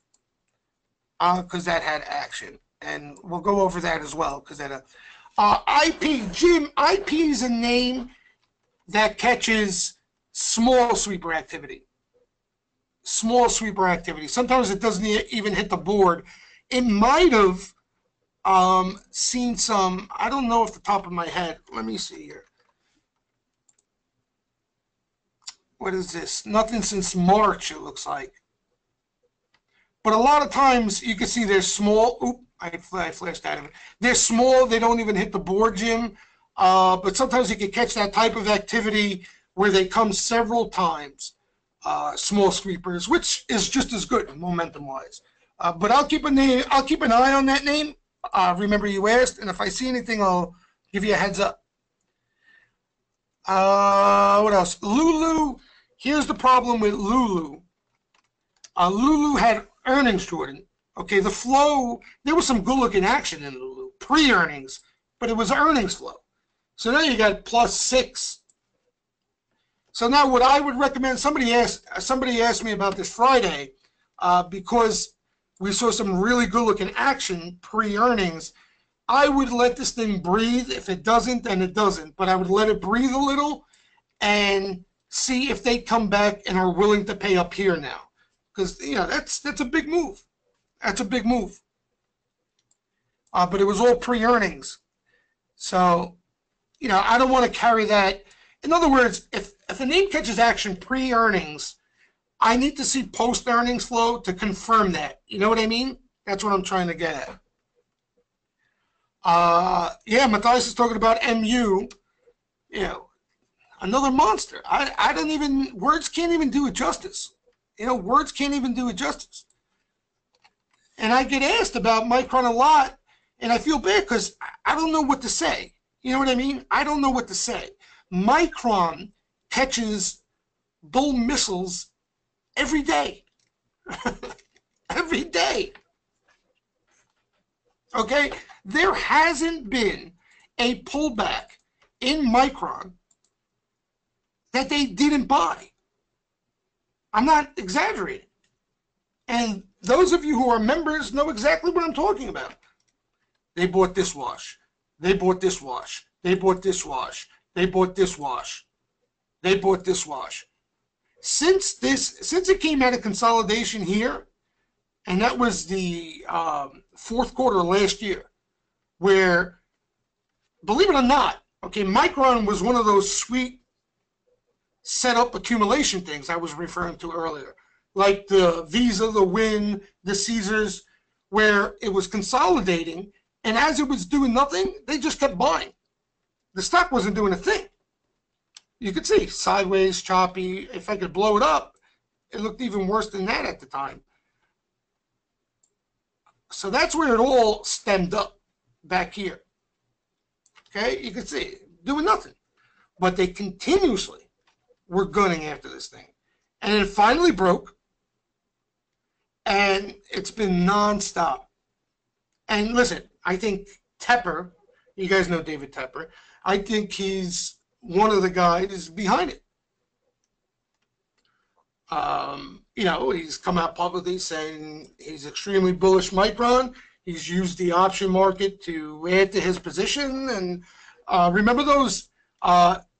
Speaker 1: Because that had action, and we'll go over that as well. Because that, IP, Jim, IP is a name that catches small sweeper activity. Small sweeper activity. Sometimes it doesn't even hit the board. It might have seen some, I don't know off the top of my head. Let me see here. What is this? Nothing since March, it looks like. But a lot of times you can see they're small. Oop, I flashed out of it. They're small. They don't even hit the board, Jim. But sometimes you can catch that type of activity where they come several times, small sweepers, which is just as good momentum-wise. But I'll keep an eye on that name. Remember you asked, and if I see anything, I'll give you a heads up. What else? Lulu. Here's the problem with Lulu. Lulu had earnings, Jordan. Okay, the flow, there was some good-looking action in Lulu, pre-earnings, but it was earnings flow. So now you got +6. So now what I would recommend, somebody asked me about this Friday, because we saw some really good-looking action pre-earnings. I would let this thing breathe. If it doesn't, then it doesn't. But I would let it breathe a little and see if they come back and are willing to pay up here now. Because, you know, that's a big move. That's a big move. But it was all pre-earnings. So, you know, I don't want to carry that. In other words, if a name catches action pre-earnings, I need to see post-earnings flow to confirm that. You know what I mean? That's what I'm trying to get at. Yeah, Matthias is talking about MU. You know, another monster. I don't even, words can't even do it justice. You know, words can't even do it justice. And I get asked about Micron a lot, and I feel bad because I don't know what to say. You know what I mean? I don't know what to say. Micron catches bull missiles every day. Every day. Okay? There hasn't been a pullback in Micron that they didn't buy. I'm not exaggerating. And those of you who are members know exactly what I'm talking about. They bought this wash. They bought this wash. They bought this wash. They bought this wash. They bought this wash. Since it came out of consolidation here, and that was the fourth quarter of last year, where, believe it or not, okay, Micron was one of those sweet setup accumulation things I was referring to earlier, like the Visa, the Win, the Caesars, where it was consolidating, and as it was doing nothing, they just kept buying. The stock wasn't doing a thing. You could see sideways, choppy. If I could blow it up, it looked even worse than that at the time. So that's where it all stemmed up back here. Okay, you can see doing nothing, but they continuously were gunning after this thing, and it finally broke, and it's been nonstop. And listen, I think Tepper, you guys know David Tepper, I think he's one of the guys behind it. You know, he's come out publicly saying he's extremely bullish Micron. He's used the option market to add to his position. And remember those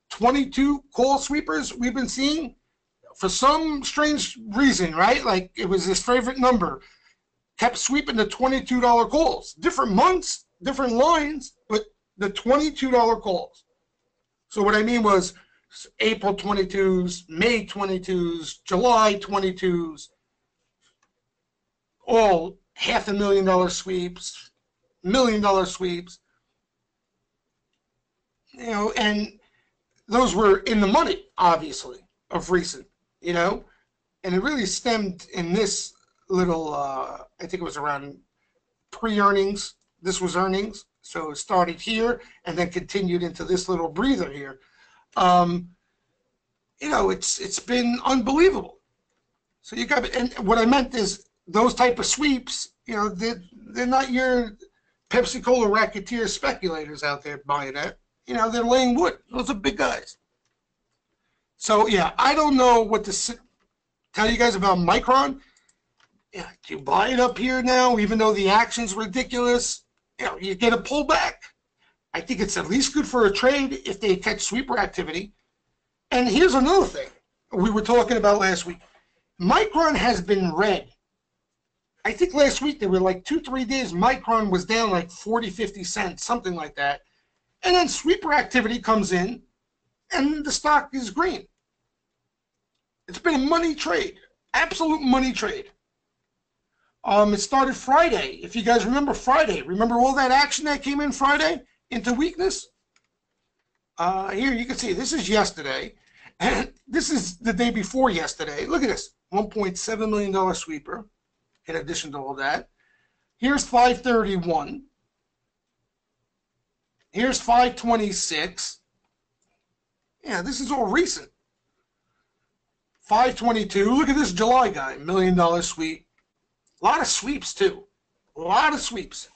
Speaker 1: 22 call sweepers we've been seeing? For some strange reason, right? Like it was his favorite number. Kept sweeping the $22 calls. Different months, different lines, but the $22 calls. So what I mean was April 22s, May 22s, July 22s, all $500,000 sweeps, $1 million sweeps, you know, and those were in the money, obviously, of recent, you know, and it really stemmed in this little, I think it was around pre-earnings. This was earnings, so it started here and then continued into this little breather here. You know, it's been unbelievable. So you got, and what I meant is those type of sweeps, you know, they're not your Pepsi-Cola racketeer speculators out there buying that. You know, they're laying wood. Those are big guys. So yeah, I don't know what to tell you guys about Micron. Yeah, you buy it up here now, even though the action's ridiculous. You know, you get a pullback. I think it's at least good for a trade if they catch sweeper activity. And here's another thing we were talking about last week. Micron has been red. I think last week there were like 2-3 days Micron was down like 40, 50 cents, something like that. And then sweeper activity comes in and the stock is green. It's been a money trade, absolute money trade. It started Friday. If you guys remember Friday, remember all that action that came in Friday into weakness? Here you can see this is yesterday, and this is the day before yesterday. Look at this, $1.7 million sweeper. In addition to all that, here's 531. Here's 526. Yeah, this is all recent. 522. Look at this July guy, $1 million sweep. A lot of sweeps too. A lot of sweeps.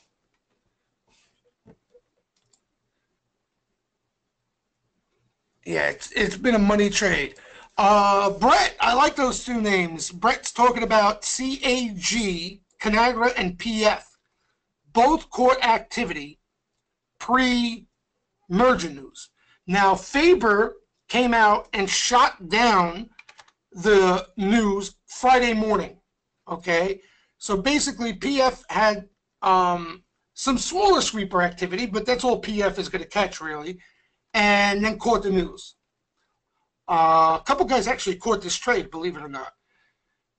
Speaker 1: Yeah, it's been a money trade. Brett, I like those two names. Brett's talking about CAG, Conagra, and PF. Both caught activity pre-merger news. Now, Faber came out and shot down the news Friday morning. Okay? So basically, PF had some smaller sweeper activity, but that's all PF is going to catch, really, and then caught the news. A couple guys actually caught this trade, believe it or not.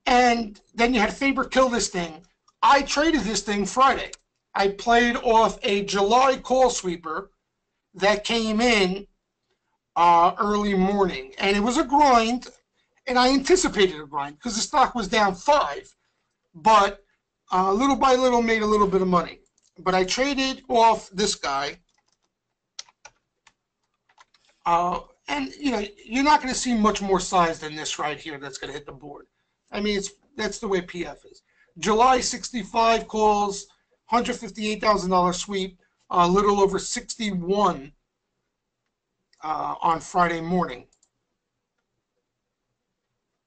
Speaker 1: And then you had Faber kill this thing. I traded this thing Friday. I played off a July call sweeper that came in early morning. And it was a grind, and I anticipated a grind because the stock was down 5. But little by little made a little bit of money. But I traded off this guy. And, you know, you're not going to see much more size than this right here that's going to hit the board. I mean, that's the way PF is. July 65 calls, $158,000 sweep, a little over 61 on Friday morning.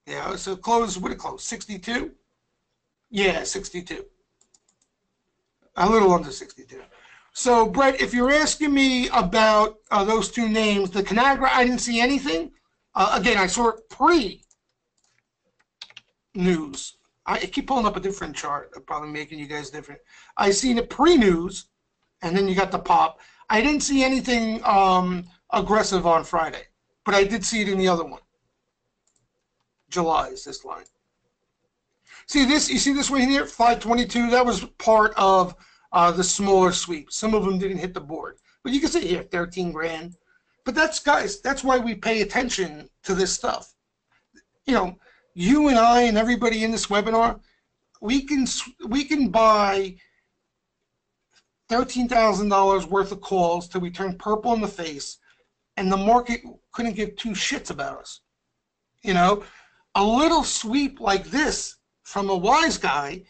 Speaker 1: Yeah, so close, what did it close, 62? Yeah, 62. A little under 62. So, Brett, if you're asking me about those two names, the Conagra, I didn't see anything. Again, I saw it pre-news. I keep pulling up a different chart. I'm probably making you guys different. I seen it pre-news, and then you got the pop. I didn't see anything aggressive on Friday, but I did see it in the other one. July is this line. See this? You see this one here, 522? That was part of the smaller sweep. Some of them didn't hit the board. But you can see here, 13 grand. But that's, guys, that's why we pay attention to this stuff. You know, you and I and everybody in this webinar, we can buy $13,000 worth of calls till we turned purple in the face, and the market couldn't give two shits about us. You know, a little sweep like this from a wise guy,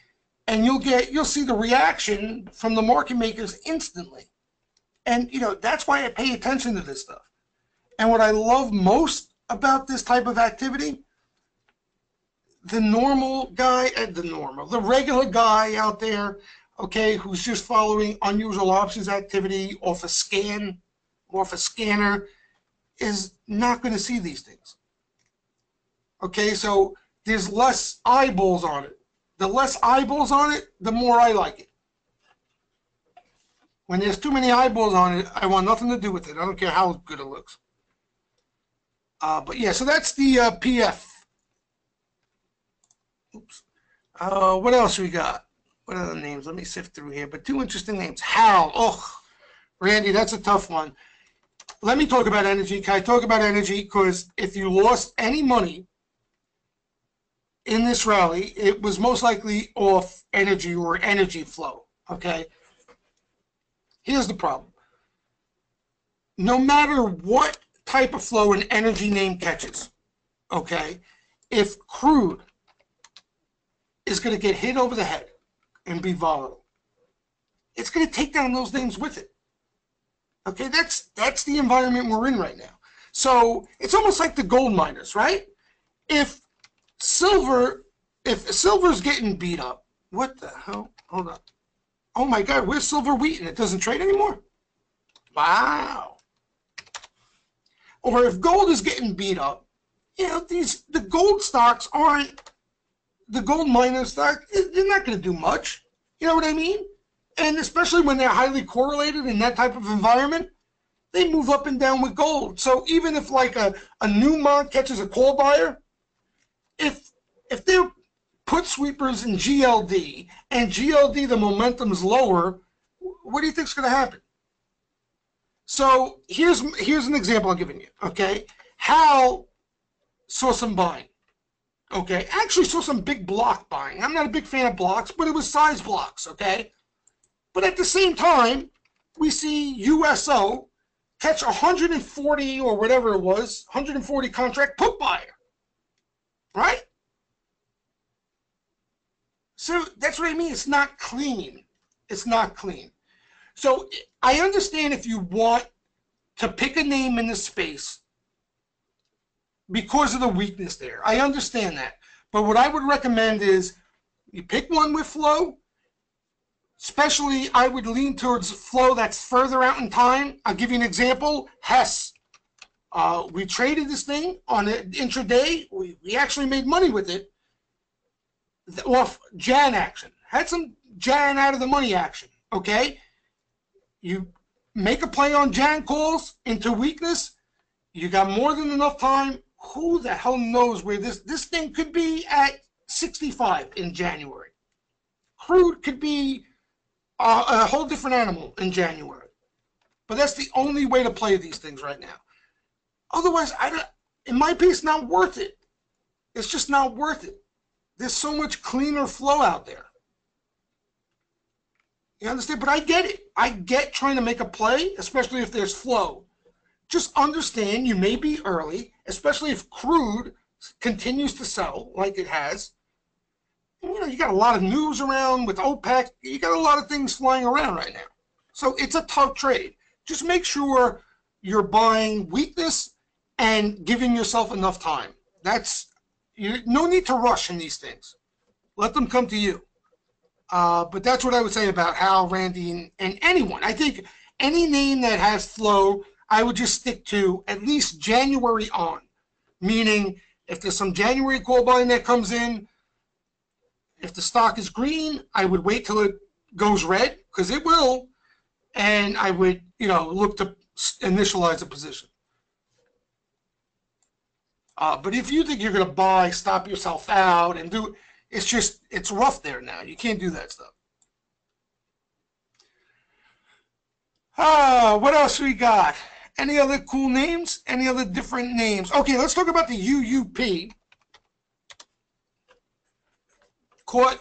Speaker 1: and you'll see the reaction from the market makers instantly. And that's why I pay attention to this stuff. And what I love most about this type of activity, the regular guy out there, okay, who's just following unusual options activity off a scanner, is not going to see these things. Okay, so there's less eyeballs on it. The less eyeballs on it, the more I like it. When there's too many eyeballs on it, I want nothing to do with it. I don't care how good it looks. But yeah, so that's the PF. Oops. What else we got? What other names? Let me sift through here. But two interesting names. Hal. Oh, Randy, that's a tough one. Let me talk about energy. Can I talk about energy? Because if you lost any money in this rally, it was most likely off energy or energy flow. Okay? Here's the problem. No matter what type of flow an energy name catches, okay, if crude is going to get hit over the head and be volatile, it's going to take down those names with it. Okay, that's the environment we're in right now. So it's almost like the gold miners, right? If silver's getting beat up, what the hell? Hold on. Oh my God, where's Silver Wheaton? It doesn't trade anymore? Wow. Or if gold is getting beat up, the gold stocks aren't, the gold miner stock, they're not going to do much. You know what I mean? And especially when they're highly correlated in that type of environment, they move up and down with gold. So even if like a Newmont catches a call buyer, if they're put sweepers in GLD, and GLD, the momentum's lower, what do you think's going to happen? So here's an example I'm giving you, okay? Hal saw some buying, okay? Actually saw some big block buying. I'm not a big fan of blocks, but it was size blocks, okay? But at the same time, we see USO catch 140 or whatever it was, 140 contract put buyer, right? So that's what I mean. It's not clean. It's not clean. So I understand if you want to pick a name in the space because of the weakness there. I understand that. But what I would recommend is you pick one with flow. Especially, I would lean towards flow that's further out in time. I'll give you an example. Hess. We traded this thing on an intraday. We actually made money with it. Off Jan action. Had some Jan out of the money action. Okay? You make a play on Jan calls into weakness. You got more than enough time. Who the hell knows where this thing could be at 65 in January. Crude could be a whole different animal in January. But that's the only way to play these things right now. Otherwise, in my opinion, it's not worth it. It's just not worth it. There's so much cleaner flow out there. You understand? But I get it. I get trying to make a play, especially if there's flow. Just understand you may be early, especially if crude continues to sell like it has. You got a lot of news around with OPEC. You got a lot of things flying around right now. So it's a tough trade. Just make sure you're buying weakness and giving yourself enough time. No need to rush in these things. Let them come to you. But that's what I would say about Hal, Randy, and anyone. I think any name that has flow, I would just stick to at least January on. Meaning, if there's some January call buying that comes in, if the stock is green, I would wait till it goes red, because it will, and I would, look to initialize a position. But if you think you're going to buy, stop yourself out, and it's rough there now. You can't do that stuff. What else we got? Any other cool names? Any other different names? Okay, let's talk about the UUP. Caught,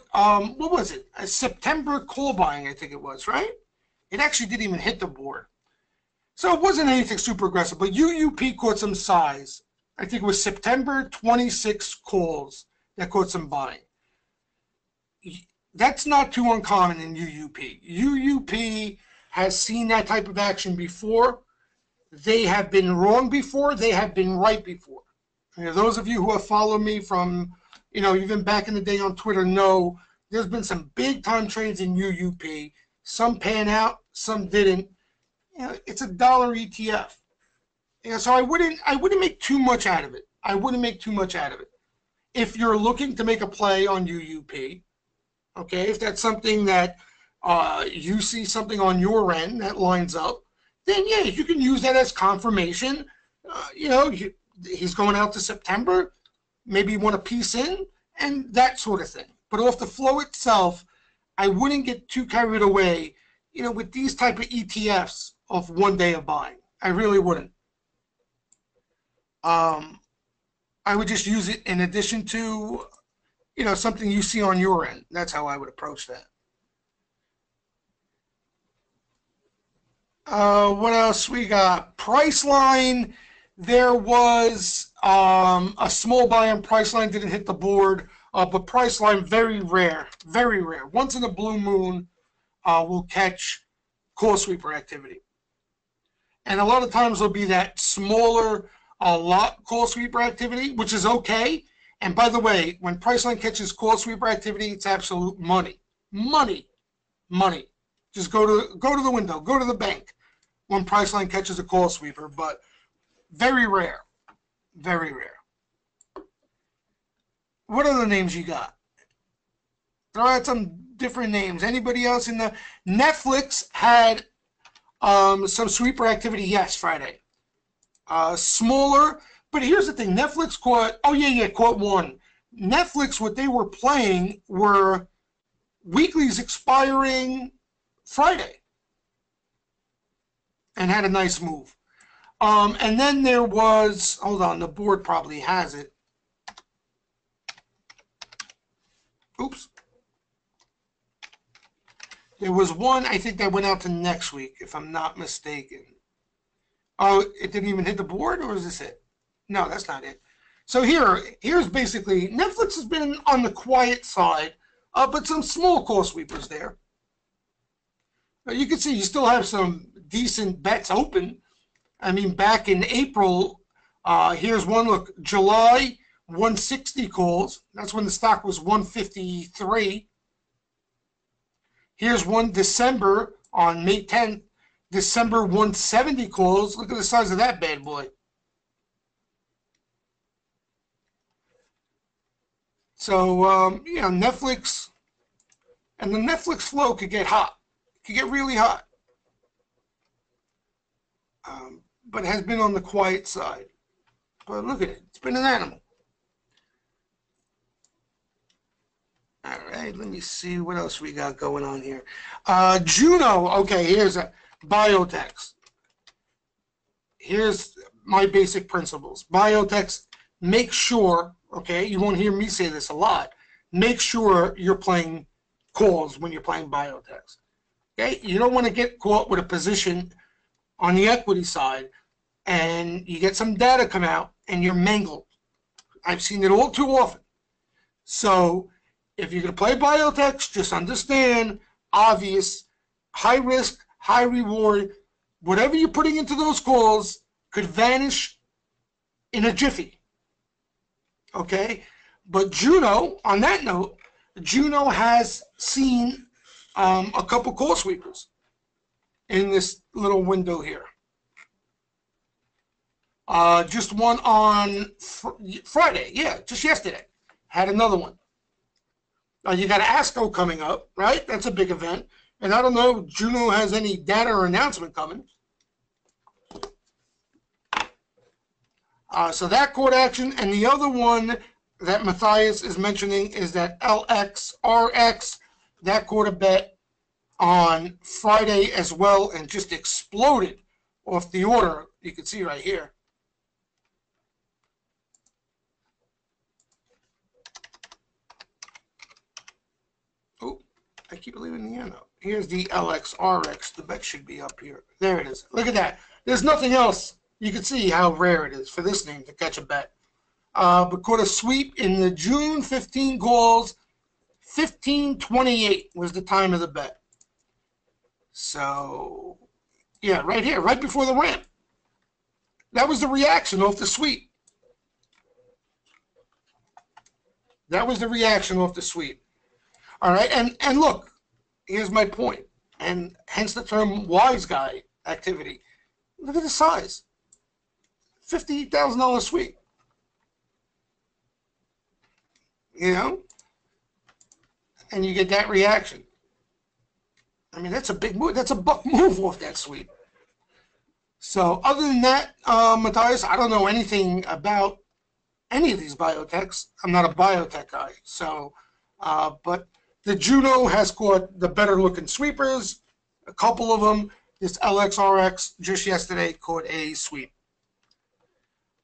Speaker 1: what was it? A September call buying, I think it was, right? It actually didn't even hit the board. So it wasn't anything super aggressive, but UUP caught some size. I think it was September 26 calls that caught some buying. That's not too uncommon in UUP. UUP has seen that type of action before. They have been wrong before. They have been right before. Those of you who have followed me from, even back in the day on Twitter know there's been some big time trades in UUP. Some pan out, some didn't. It's a dollar ETF. So I wouldn't make too much out of it. I wouldn't make too much out of it. If you're looking to make a play on UUP, okay, if that's something that you see something on your end that lines up, then yeah, you can use that as confirmation. He's going out to September. Maybe you want a piece in and that sort of thing. But off the flow itself, I wouldn't get too carried away, with these type of ETFs of 1 day of buying. I really wouldn't. I would just use it in addition to, something you see on your end. That's how I would approach that. What else we got? Priceline. There was a small buy on Priceline, didn't hit the board, but Priceline, very rare, very rare. Once in a blue moon, we'll catch call sweeper activity. And a lot of times there'll be that smaller lot call sweeper activity, which is okay. And by the way, when Priceline catches call sweeper activity, it's absolute money. Money. Money. Just go to the window, go to the bank when Priceline catches a call sweeper, but very rare. Very rare. What other names you got? Throw out some different names. Anybody else in the Netflix had some sweeper activity? Yes, Friday. Smaller, but here's the thing. Netflix caught. Oh yeah, caught one. Netflix, what they were playing were weeklies expiring Friday, and had a nice move. And then there was. Hold on, the board probably has it. Oops. There was one, I think, that went out to next week, if I'm not mistaken. Oh, it didn't even hit the board, or is this it? No, that's not it. So here's basically, Netflix has been on the quiet side, but some small call sweepers there. You can see you still have some decent bets open. I mean, back in April, here's one, look, July, 160 calls. That's when the stock was 153. Here's one December on May 10th. December 170 calls. Look at the size of that bad boy. So, Netflix, and the Netflix flow could get hot. It could get really hot. But it has been on the quiet side. But look at it. It's been an animal. All right, let me see what else we got going on here. Juno. Okay, here's a biotechs. Here's my basic principles. Biotechs, make sure, okay, you won't hear me say this a lot, make sure you're playing calls when you're playing biotechs. Okay, you don't want to get caught with a position on the equity side and you get some data come out and you're mangled. I've seen it all too often. So if you're going to play biotechs, just understand, obvious, high risk, high reward. Whatever you're putting into those calls could vanish in a jiffy. Okay? But Juno, on that note, Juno has seen a couple call sweepers in this little window here. Just one on Friday. Yeah, just yesterday. Had another one. You got ASCO coming up, right? That's a big event. And I don't know if Juno has any data or announcement coming. So that court action. And the other one that Matthias is mentioning is that LXRX, that quarter bet on Friday as well, and just exploded off the order. You can see right here. Oh, I keep leaving the end out. Here's the LXRX. The bet should be up here. There it is. Look at that. There's nothing else. You can see how rare it is for this name to catch a bet. But caught a sweep in the June 15 calls. 15:28 was the time of the bet. So, yeah, right here, right before the ramp. That was the reaction off the sweep. That was the reaction off the sweep. All right, and look, here's my point, and hence the term wise guy activity. Look at the size. $50,000 sweep. You know? And you get that reaction. I mean, that's a big move. That's a buck move off that sweep. So other than that, Matthias, I don't know anything about any of these biotechs. I'm not a biotech guy. So, but the Juno has caught the better looking sweepers. A couple of them. This LXRX just yesterday caught a sweep.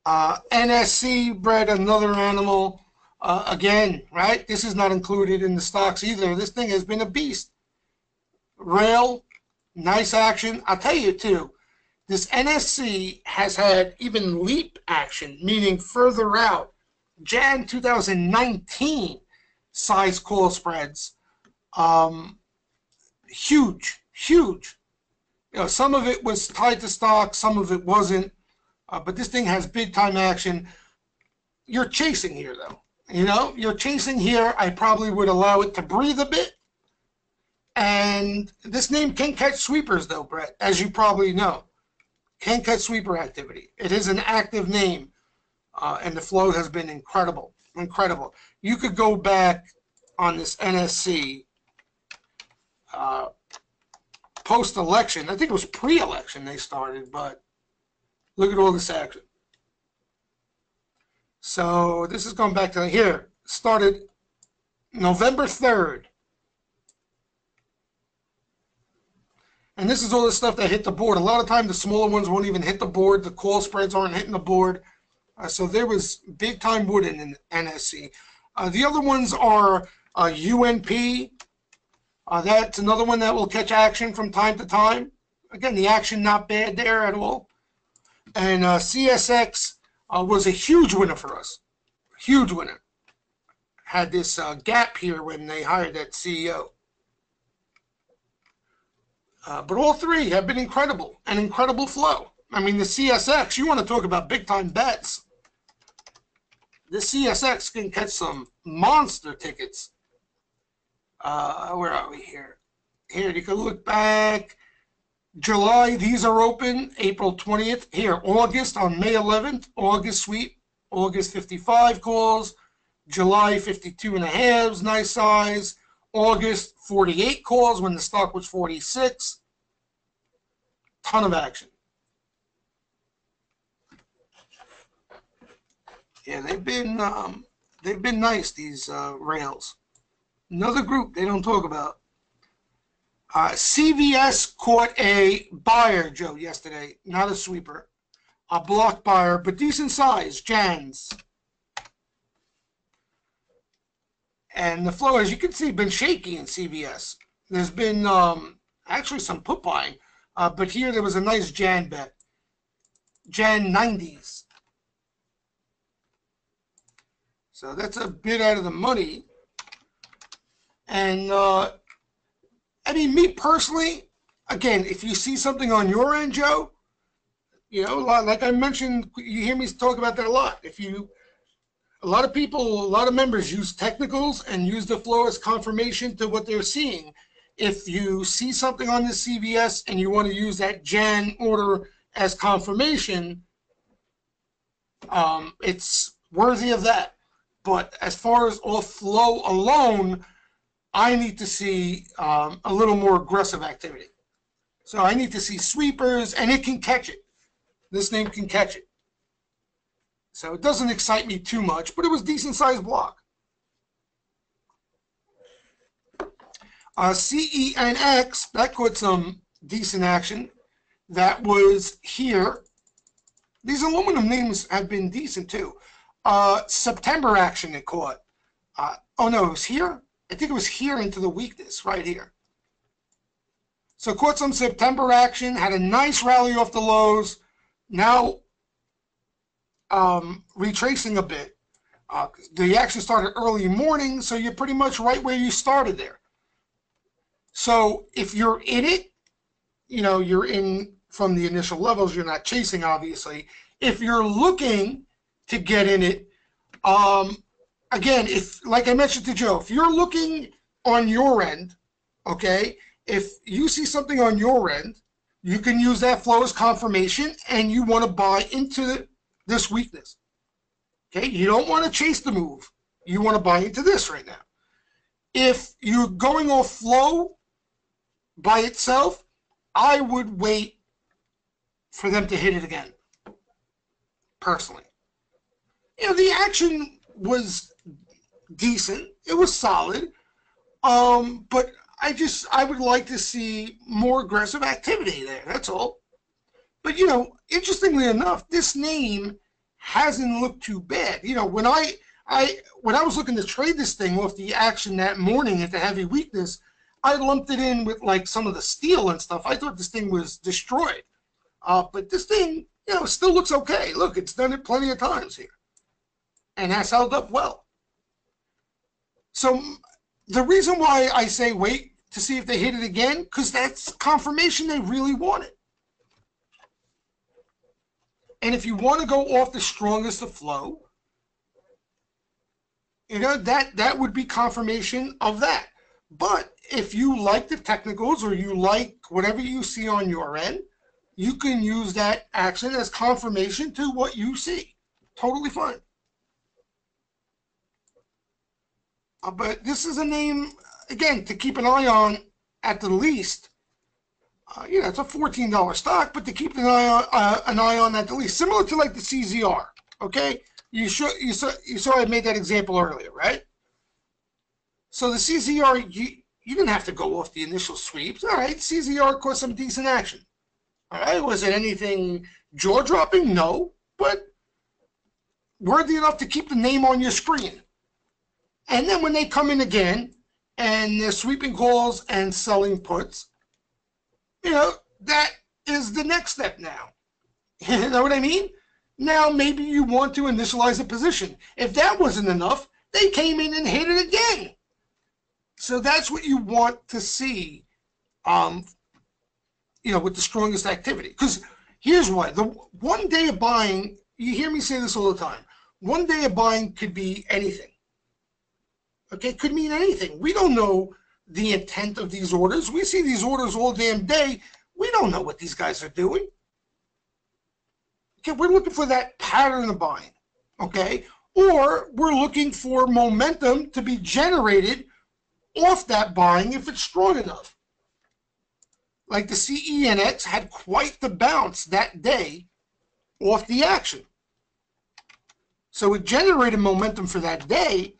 Speaker 1: NSC bred another animal. Again, right? This is not included in the stocks either. This thing has been a beast. Rail, nice action. I'll tell you too, this NSC has had even leap action, meaning further out. Jan 2019 size call spreads. Huge, huge. You know, some of it was tied to stock, some of it wasn't. But this thing has big time action. You're chasing here though. You know, you're chasing here. I probably would allow it to breathe a bit. And this name can catch sweepers though, Brett, as you probably know. Can catch sweeper activity. It is an active name. And the flow has been incredible. Incredible. You could go back on this NSC post-election. I think it was pre-election they started, but look at all this action. So this is going back to here. Started November 3rd. And this is all the stuff that hit the board. A lot of times the smaller ones won't even hit the board. The call spreads aren't hitting the board. So there was big time wood in NSC. The other ones are UNP. That's another one that will catch action from time to time. Again, the action not bad there at all. And CSX was a huge winner for us. Huge winner. Had this gap here when they hired that CEO. But all three have been incredible. An incredible flow. I mean, the CSX, you want to talk about big time bets. The CSX can catch some monster tickets. Where are we here? Here, you can look back. July, these are open. April 20th. Here, August on May 11th. August sweep. August 55 calls. July 52 and a halves, nice size. August 48 calls when the stock was 46. Ton of action. Yeah, they've been nice, these rails. Another group they don't talk about. CVS caught a buyer, Joe, yesterday, not a sweeper. A block buyer, but decent size, Jans. And the flow, as you can see, been shaky in CVS. There's been actually some put buying, but here there was a nice Jan bet. Jan 90s. So that's a bit out of the money. And I mean, me personally, again, if you see something on your end, Joe, you know, like I mentioned, you hear me talk about that a lot. A lot of people, a lot of members use technicals and use the flow as confirmation to what they're seeing. If you see something on the CVS and you want to use that Jan order as confirmation, it's worthy of that. But as far as off flow alone, I need to see a little more aggressive activity. So I need to see sweepers, and it can catch it. This name can catch it. So it doesn't excite me too much, but it was a decent sized block. CENX, that caught some decent action. That was here. These aluminum names have been decent too. September action it caught. Oh no, it was here? I think it was here into the weakness right here. So caught some September action, had a nice rally off the lows. Now retracing a bit. The action started early morning, so you're pretty much right where you started there. So if you're in it, you know, you're in from the initial levels, you're not chasing, obviously. If you're looking to get in it, again, if, like I mentioned to Joe, if you're looking on your end, okay, if you see something on your end, you can use that flow as confirmation, and you want to buy into this weakness. Okay, you don't want to chase the move. You want to buy into this right now. If you're going off flow by itself, I would wait for them to hit it again, personally. You know, the action was decent. It was solid. But I would like to see more aggressive activity there. That's all. But, you know, interestingly enough, this name hasn't looked too bad. You know, when I was looking to trade this thing off the action that morning at the heavy weakness, I lumped it in with like some of the steel and stuff. I thought this thing was destroyed. But this thing, you know, still looks okay. Look, it's done it plenty of times here. And has held up well. So the reason why I say wait to see if they hit it again, because that's confirmation they really want it. And if you want to go off the strongest of flow, you know, that would be confirmation of that. But if you like the technicals or you like whatever you see on your end, you can use that action as confirmation to what you see. Totally fine. But this is a name, again, to keep an eye on at the least. You know, it's a $14 stock, but to keep an eye on at the least, similar to like the CZR. Okay, you saw I made that example earlier, right? So the CZR, you didn't have to go off the initial sweeps. All right, CZR caused some decent action. All right, was it anything jaw-dropping? No, but worthy enough to keep the name on your screen. And then when they come in again, and they're sweeping calls and selling puts, you know, that is the next step now. You know what I mean? Now maybe you want to initialize a position. If that wasn't enough, they came in and hit it again. So that's what you want to see, you know, with the strongest activity. Because here's why. The 1 day of buying, you hear me say this all the time, 1 day of buying could be anything. Okay, could mean anything. We don't know the intent of these orders. We see these orders all damn day. We don't know what these guys are doing. Okay, we're looking for that pattern of buying. Okay, or we're looking for momentum to be generated off that buying if it's strong enough. Like the CENX had quite the bounce that day off the action. So it generated momentum for that day.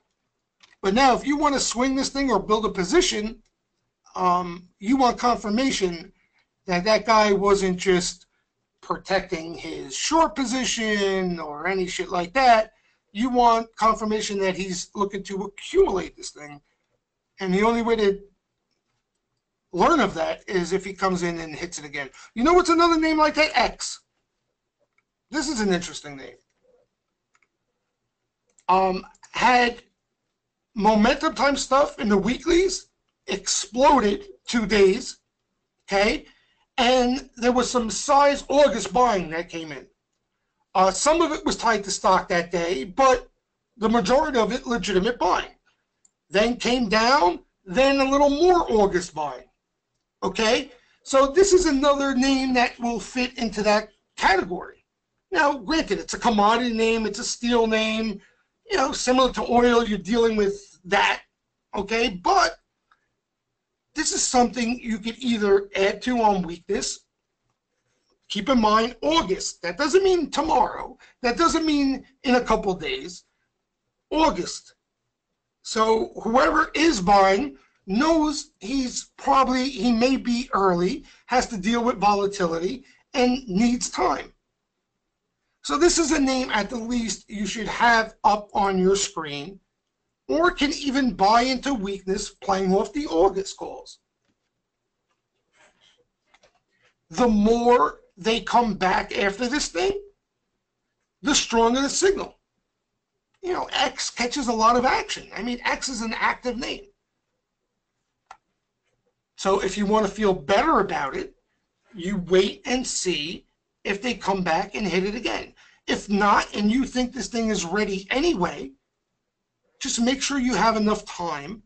Speaker 1: But now if you want to swing this thing or build a position, you want confirmation that that guy wasn't just protecting his short position or any shit like that. You want confirmation that he's looking to accumulate this thing. And the only way to learn of that is if he comes in and hits it again. You know what's another name like that? X. This is an interesting name. Had momentum time stuff in the weeklies, exploded 2 days, okay? And there was some size August buying that came in. Some of it was tied to stock that day, but the majority of it legitimate buying. Then came down, then a little more August buying, okay? So this is another name that will fit into that category. Now, granted, it's a commodity name, it's a steel name, you know, similar to oil, you're dealing with that, okay? But this is something you could either add to on weakness. Keep in mind, August. That doesn't mean tomorrow. That doesn't mean in a couple days. August. So whoever is buying knows he may be early, has to deal with volatility, and needs time. So this is a name at the least you should have up on your screen or can even buy into weakness playing off the August calls. The more they come back after this thing, the stronger the signal. You know, X catches a lot of action. I mean, X is an active name. So if you want to feel better about it, you wait and see if they come back and hit it again. If not, and you think this thing is ready anyway, just make sure you have enough time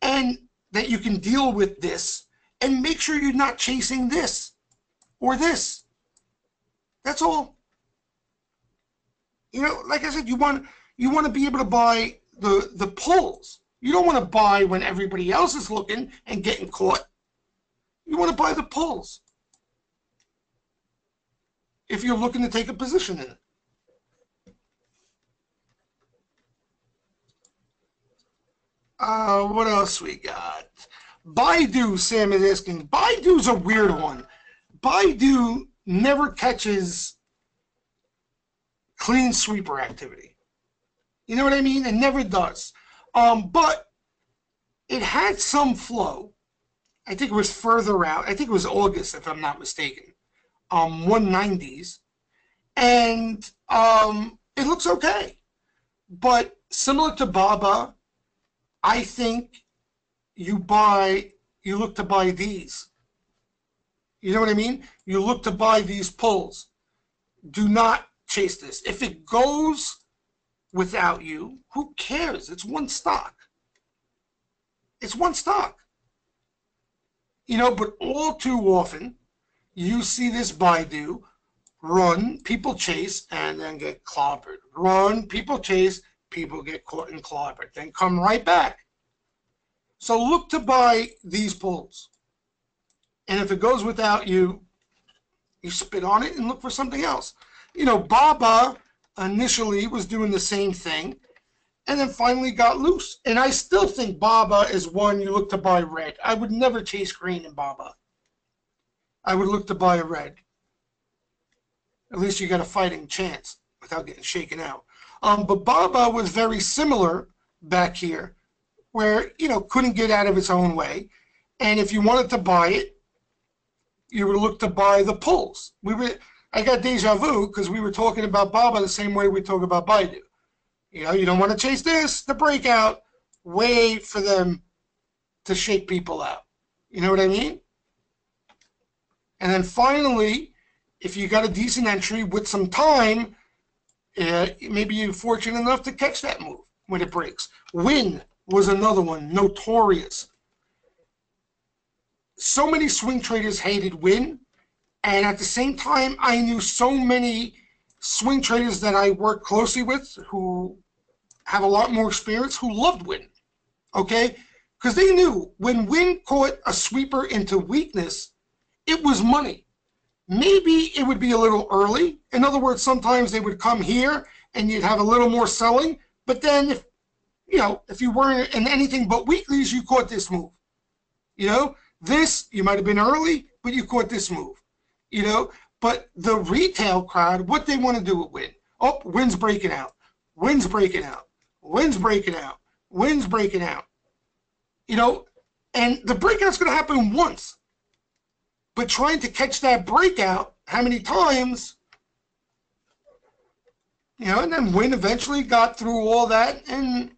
Speaker 1: and that you can deal with this, and make sure you're not chasing this or this. That's all. You know, like I said, you want to be able to buy the pulls. You don't want to buy when everybody else is looking and getting caught. You want to buy the pulls if you're looking to take a position in it. What else we got? Baidu, Sam is asking. Baidu's a weird one. Baidu never catches clean sweeper activity. You know what I mean? It never does. But it had some flow. I think it was further out. I think it was August, if I'm not mistaken. 190s. And it looks okay. But similar to Baba, I think you look to buy these. You know what I mean? You look to buy these pulls. Do not chase this. If it goes without you, who cares? It's one stock. It's one stock. You know, but all too often, you see this Baidu run, people chase, and then get clobbered. Run, people chase, people get caught and clobbered, then come right back. So look to buy these pulls. And if it goes without you, you spit on it and look for something else. You know, Baba initially was doing the same thing and then finally got loose. And I still think Baba is one you look to buy red. I would never chase green in Baba. I would look to buy a red. At least you got a fighting chance without getting shaken out. But Baba was very similar back here, where, you know, couldn't get out of its own way. And if you wanted to buy it, you would look to buy the pulls. I got deja vu because we were talking about Baba the same way we talk about Baidu. You know, you don't want to chase this, the breakout, wait for them to shake people out. You know what I mean? And then finally, if you got a decent entry with some time, maybe you're fortunate enough to catch that move when it breaks. Win was another one, notorious. So many swing traders hated Win, and at the same time, I knew so many swing traders that I worked closely with who have a lot more experience who loved Win, okay? Because they knew when Win caught a sweeper into weakness, it was money. Maybe it would be a little early. In other words, sometimes they would come here and you'd have a little more selling, but then if you weren't in anything but weeklies, you caught this move. You know, this, you might have been early, but you caught this move. You know, but the retail crowd, what they want to do with Win. Oh, Win's breaking out. Win's breaking out. Win's breaking out. Win's breaking out. You know, and the breakout's going to happen once. But trying to catch that breakout, how many times, you know, and then Win eventually got through all that and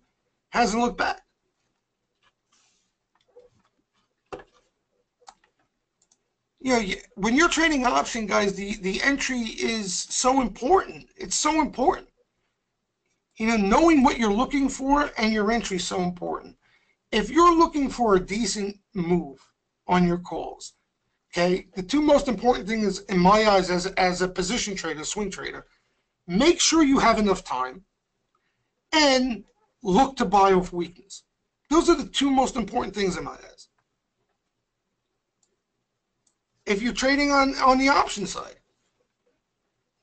Speaker 1: hasn't looked back. You know, when you're trading option, guys, the entry is so important. It's so important. You know, knowing what you're looking for and your entry is so important. If you're looking for a decent move on your calls, okay, the two most important things in my eyes as a position trader, swing trader, make sure you have enough time and look to buy off weakness. Those are the two most important things in my eyes. If you're trading on the option side.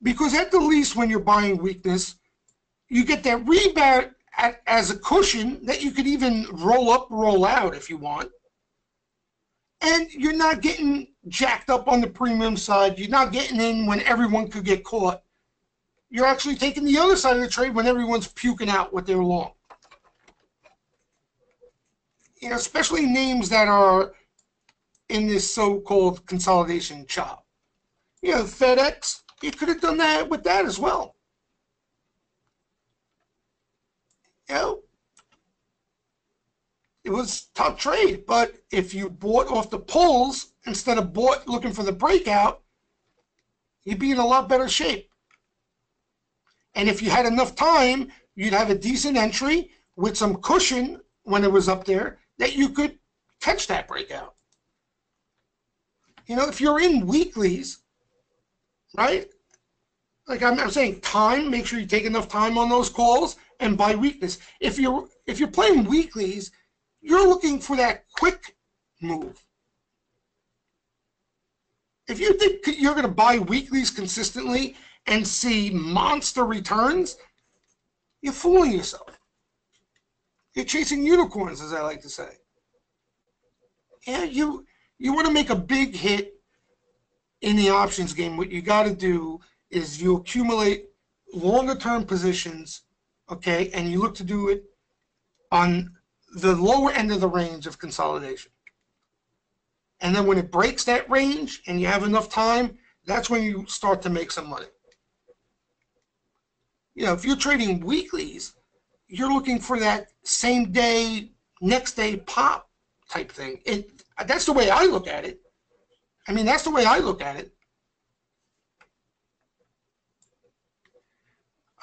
Speaker 1: Because at the least when you're buying weakness, you get that rebound as a cushion that you could even roll up, roll out if you want. And you're not getting jacked up on the premium side. You're not getting in when everyone could get caught. You're actually taking the other side of the trade when everyone's puking out what they're long. especially names that are in this so-called consolidation chop. FedEx, you could have done that with that as well. It was tough trade, but if you bought off the pulls instead of looking for the breakout, you'd be in a lot better shape. And if you had enough time, you'd have a decent entry with some cushion when it was up there that you could catch that breakout. If you're in weeklies, right? Like I'm saying, time. Make sure you take enough time on those calls, and buy weakness. If you're playing weeklies, you're looking for that quick move. If you think you're going to buy weeklies consistently and see monster returns, you're fooling yourself. You're chasing unicorns, as I like to say. You want to make a big hit in the options game. What you got to do is you accumulate longer term positions, okay, and you look to do it on the lower end of the range of consolidation. And then when it breaks that range and you have enough time, that's when you start to make some money. If you're trading weeklies, you're looking for that same day, next day pop type thing. That's the way I look at it. That's the way I look at it.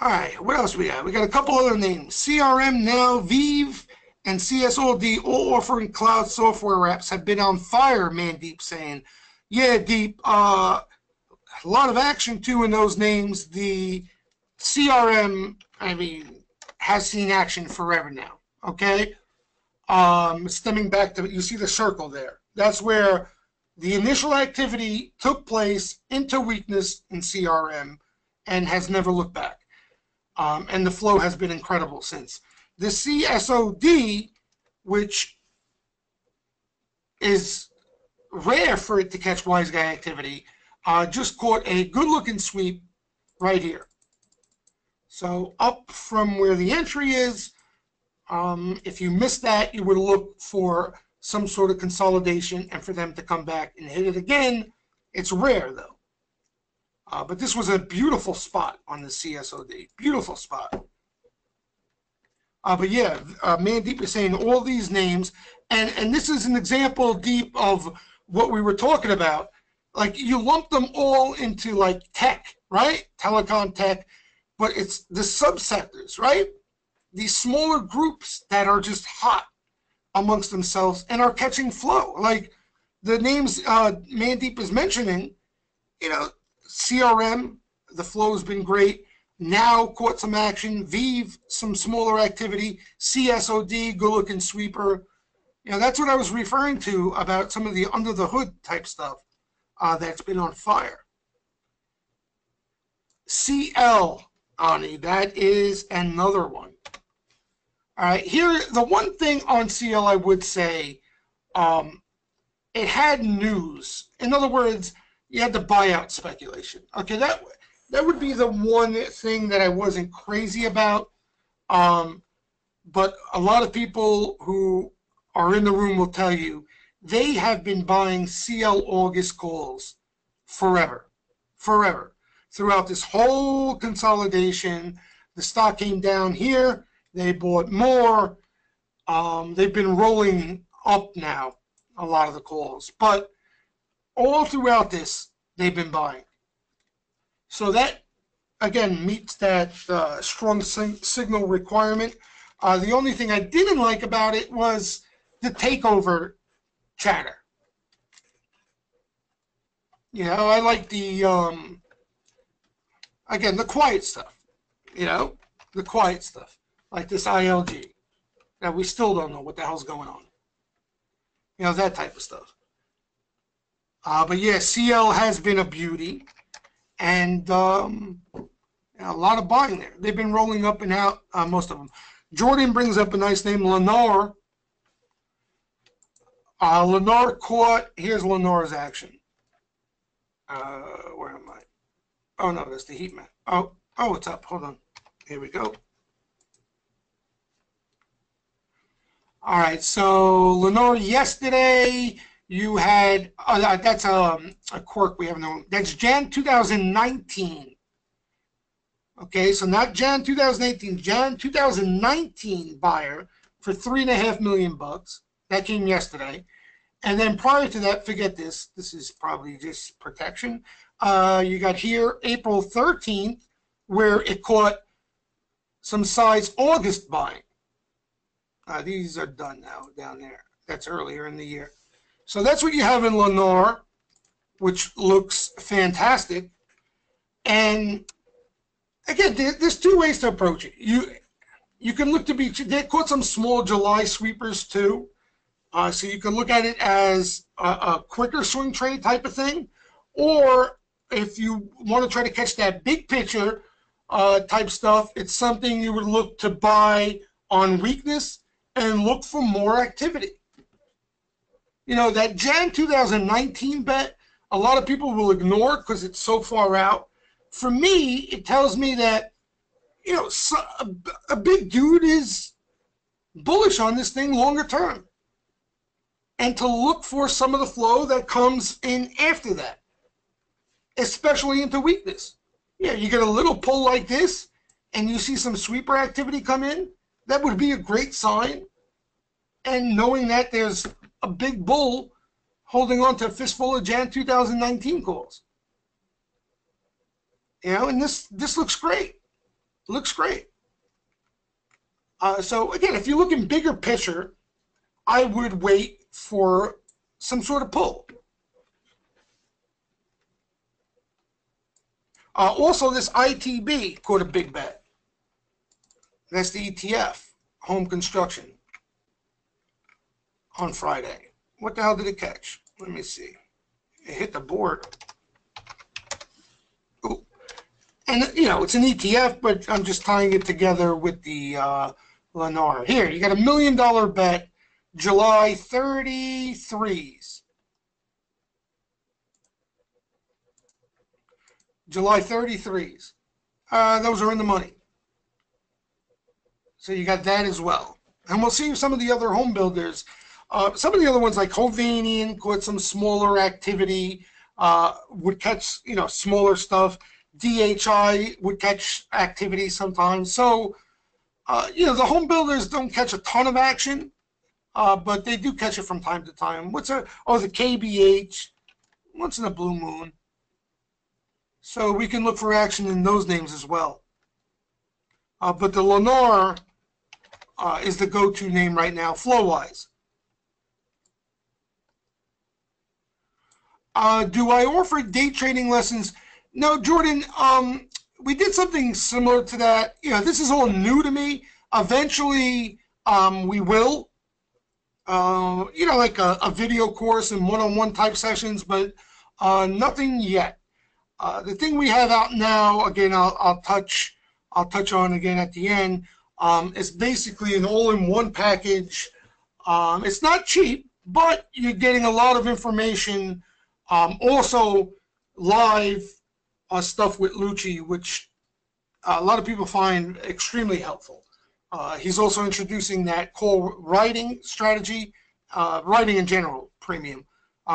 Speaker 1: All right, what else we got? We got a couple other names. CRM Now, Vive, and CSOD, all offering cloud software apps, have been on fire, Mandeep saying. Yeah, Deep, a lot of action too in those names. The CRM, has seen action forever now, okay? Stemming back to, you see the circle there. That's where the initial activity took place into weakness in CRM and has never looked back. And the flow has been incredible since. The CSOD, which is rare for it to catch wise guy activity, just caught a good-looking sweep right here. So up from where the entry is, if you missed that, you would look for some sort of consolidation and for them to come back and hit it again. It's rare, though. But this was a beautiful spot on the CSOD. Beautiful spot. But yeah, Mandeep is saying all these names, and this is an example, Deep, of what we were talking about. Like, you lump them all into, like, tech, right? Telecom tech, but it's the subsectors, right? These smaller groups that are just hot amongst themselves and are catching flow. Like, the names Mandeep is mentioning, CRM, the flow has been great. Now caught some action. Vive, some smaller activity. CSOD, good-looking sweeper. That's what I was referring to about some of the under-the-hood type stuff that's been on fire. CL, Ani, that is another one. All right, here, the one thing on CL I would say, it had news. In other words, you had the buyout speculation. Okay, that would be the one thing that I wasn't crazy about. But a lot of people who are in the room will tell you they have been buying CL August calls forever. Throughout this whole consolidation, the stock came down here. They bought more. They've been rolling up now, a lot of the calls. But all throughout this, they've been buying. So that, again, meets that strong signal requirement. The only thing I didn't like about it was the takeover chatter. I like the, again, the quiet stuff. The quiet stuff. Like this ILG. Now, we still don't know what the hell's going on. That type of stuff. But yeah, CL has been a beauty, and a lot of buying there. They've been rolling up and out, most of them. Jordan brings up a nice name, Lennar. Lennar caught. Here's Lennar's action. Where am I? Oh no, that's the heat map. Oh, it's up. Hold on. Here we go. All right, so Lenore, yesterday you had that's a quirk we have known. That's Jan 2019. Okay, so not Jan 2018, Jan 2019 buyer for $3.5 million. That came yesterday. And then prior to that, forget this. This is probably just protection. You got here April 13th, where it caught some size August buying. These are done now down there. That's earlier in the year. So that's what you have in Lenore, which looks fantastic. And again, there's two ways to approach it. You can look to be, they caught some small July sweepers too. So you can look at it as a quicker swing trade type of thing. Or if you want to try to catch that big picture type stuff, it's something you would look to buy on weakness and look for more activity. You know, that Jan 2019 bet, a lot of people will ignore because it's so far out. For me, it tells me that, you know, a big dude is bullish on this thing longer term. And to look for some of the flow that comes in after that, especially into weakness. Yeah, you get a little pull like this, and you see some sweeper activity come in, that would be a great sign. And knowing that there's a big bull holding on to a fistful of Jan 2019 calls. You know, and this looks great. Looks great. So again, if you're looking bigger picture, I would wait for some sort of pull. Also, this ITB caught a big bet. That's the ETF, home construction, on Friday. What the hell did it catch? Let me see. It hit the board. Ooh. And, you know, it's an ETF, but I'm just tying it together with the Lenore. Here, you got $1 million bet, July 33s. July 33s. Those are in the money. So you got that as well. And we'll see some of the other home builders. Some of the other ones like Hovnanian caught some smaller activity, would catch, you know, smaller stuff. DHI would catch activity sometimes. So, you know, the home builders don't catch a ton of action, but they do catch it from time to time. The KBH, once in a blue moon. So we can look for action in those names as well. But the Lenore is the go-to name right now, flow-wise. Do I offer day trading lessons? No, Jordan, we did something similar to that. You know, this is all new to me. Eventually, we will. You know, like a video course and one-on-one type sessions, but nothing yet. The thing we have out now, again, I'll touch on again at the end, is basically an all-in-one package. It's not cheap, but you're getting a lot of information. Also, live stuff with Lucci, which a lot of people find extremely helpful. He's also introducing that call writing strategy, writing in general, premium,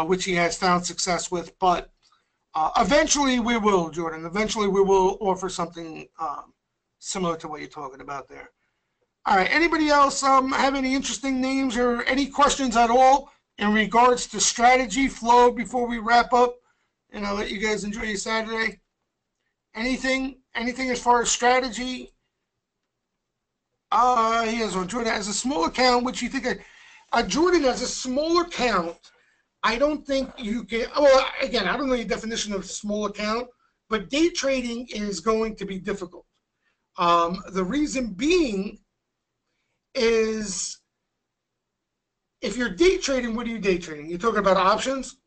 Speaker 1: which he has found success with. But eventually we will, Jordan. Eventually we will offer something similar to what you're talking about there. All right. Anybody else have any interesting names or any questions at all in regards to strategy flow before we wrap up? And I'll let you guys enjoy your Saturday. Anything as far as strategy? Here's one. Jordan has a small account, which you think Jordan has a small account. I don't think you can. Well, again, I don't know your definition of small account, but day trading is going to be difficult. The reason being is if you're day trading, what are you day trading? You're talking about options?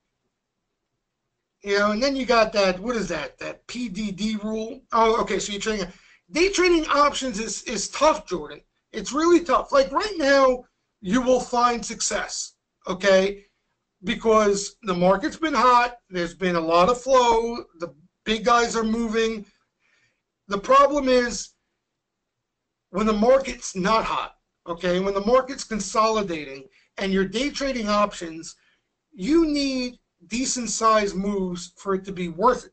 Speaker 1: You know, and then you got that, what is that? That PDD rule. Oh, okay, so you're trading. Day trading options is tough, Jordan. It's really tough. Like right now, you will find success, okay? Because the market's been hot. There's been a lot of flow. The big guys are moving. The problem is when the market's not hot, Okay, when the market's consolidating and you're day trading options, you need decent sized moves for it to be worth it.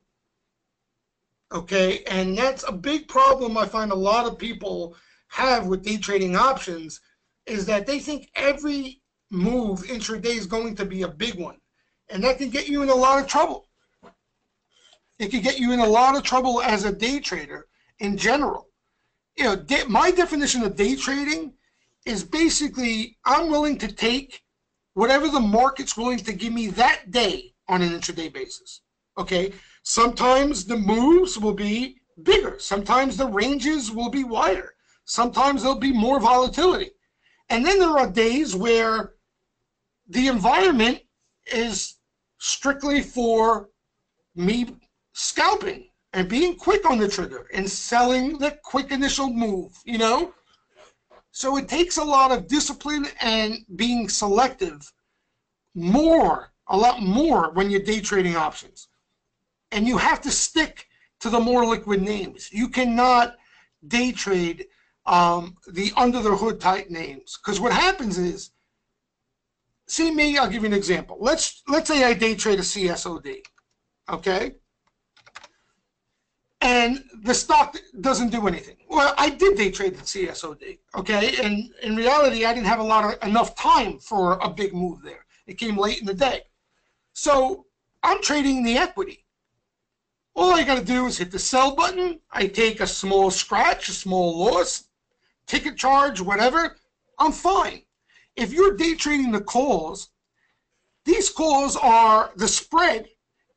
Speaker 1: Okay, and that's a big problem I find a lot of people have with day trading options, is that they think every move intraday is going to be a big one, and that can get you in a lot of trouble. It can get you in a lot of trouble as a day trader in general. You know, my definition of day trading is basically I'm willing to take whatever the market's willing to give me that day on an intraday basis. Okay, sometimes the moves will be bigger, sometimes the ranges will be wider, sometimes there'll be more volatility, and then there are days where the environment is strictly for me scalping and being quick on the trigger and selling the quick initial move, you know? So it takes a lot of discipline and being selective, a lot more when you're day trading options. And you have to stick to the more liquid names. You cannot day trade the under the hood type names, because what happens is, see me, I'll give you an example. Let's say I day trade a CSOD, okay? And the stock doesn't do anything. Well, I did day trade the CSOD, okay? And in reality, I didn't have enough time for a big move there. It came late in the day. So I'm trading the equity. All I got to do is hit the sell button. I take a small scratch, a small loss, ticket charge, whatever. I'm fine. If you're day trading the calls, these calls are, the spread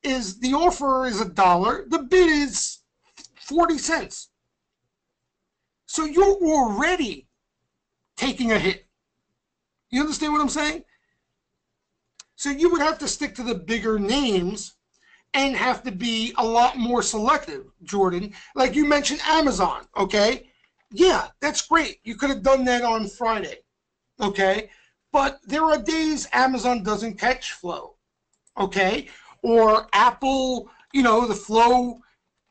Speaker 1: is, the offer is $1, the bid is 40 cents. So you're already taking a hit. You understand what I'm saying? So you would have to stick to the bigger names and have to be a lot more selective, Jordan. Like you mentioned Amazon, okay? Yeah, that's great. You could have done that on Friday, okay? But there are days Amazon doesn't catch flow, okay? Or Apple, you know, the flow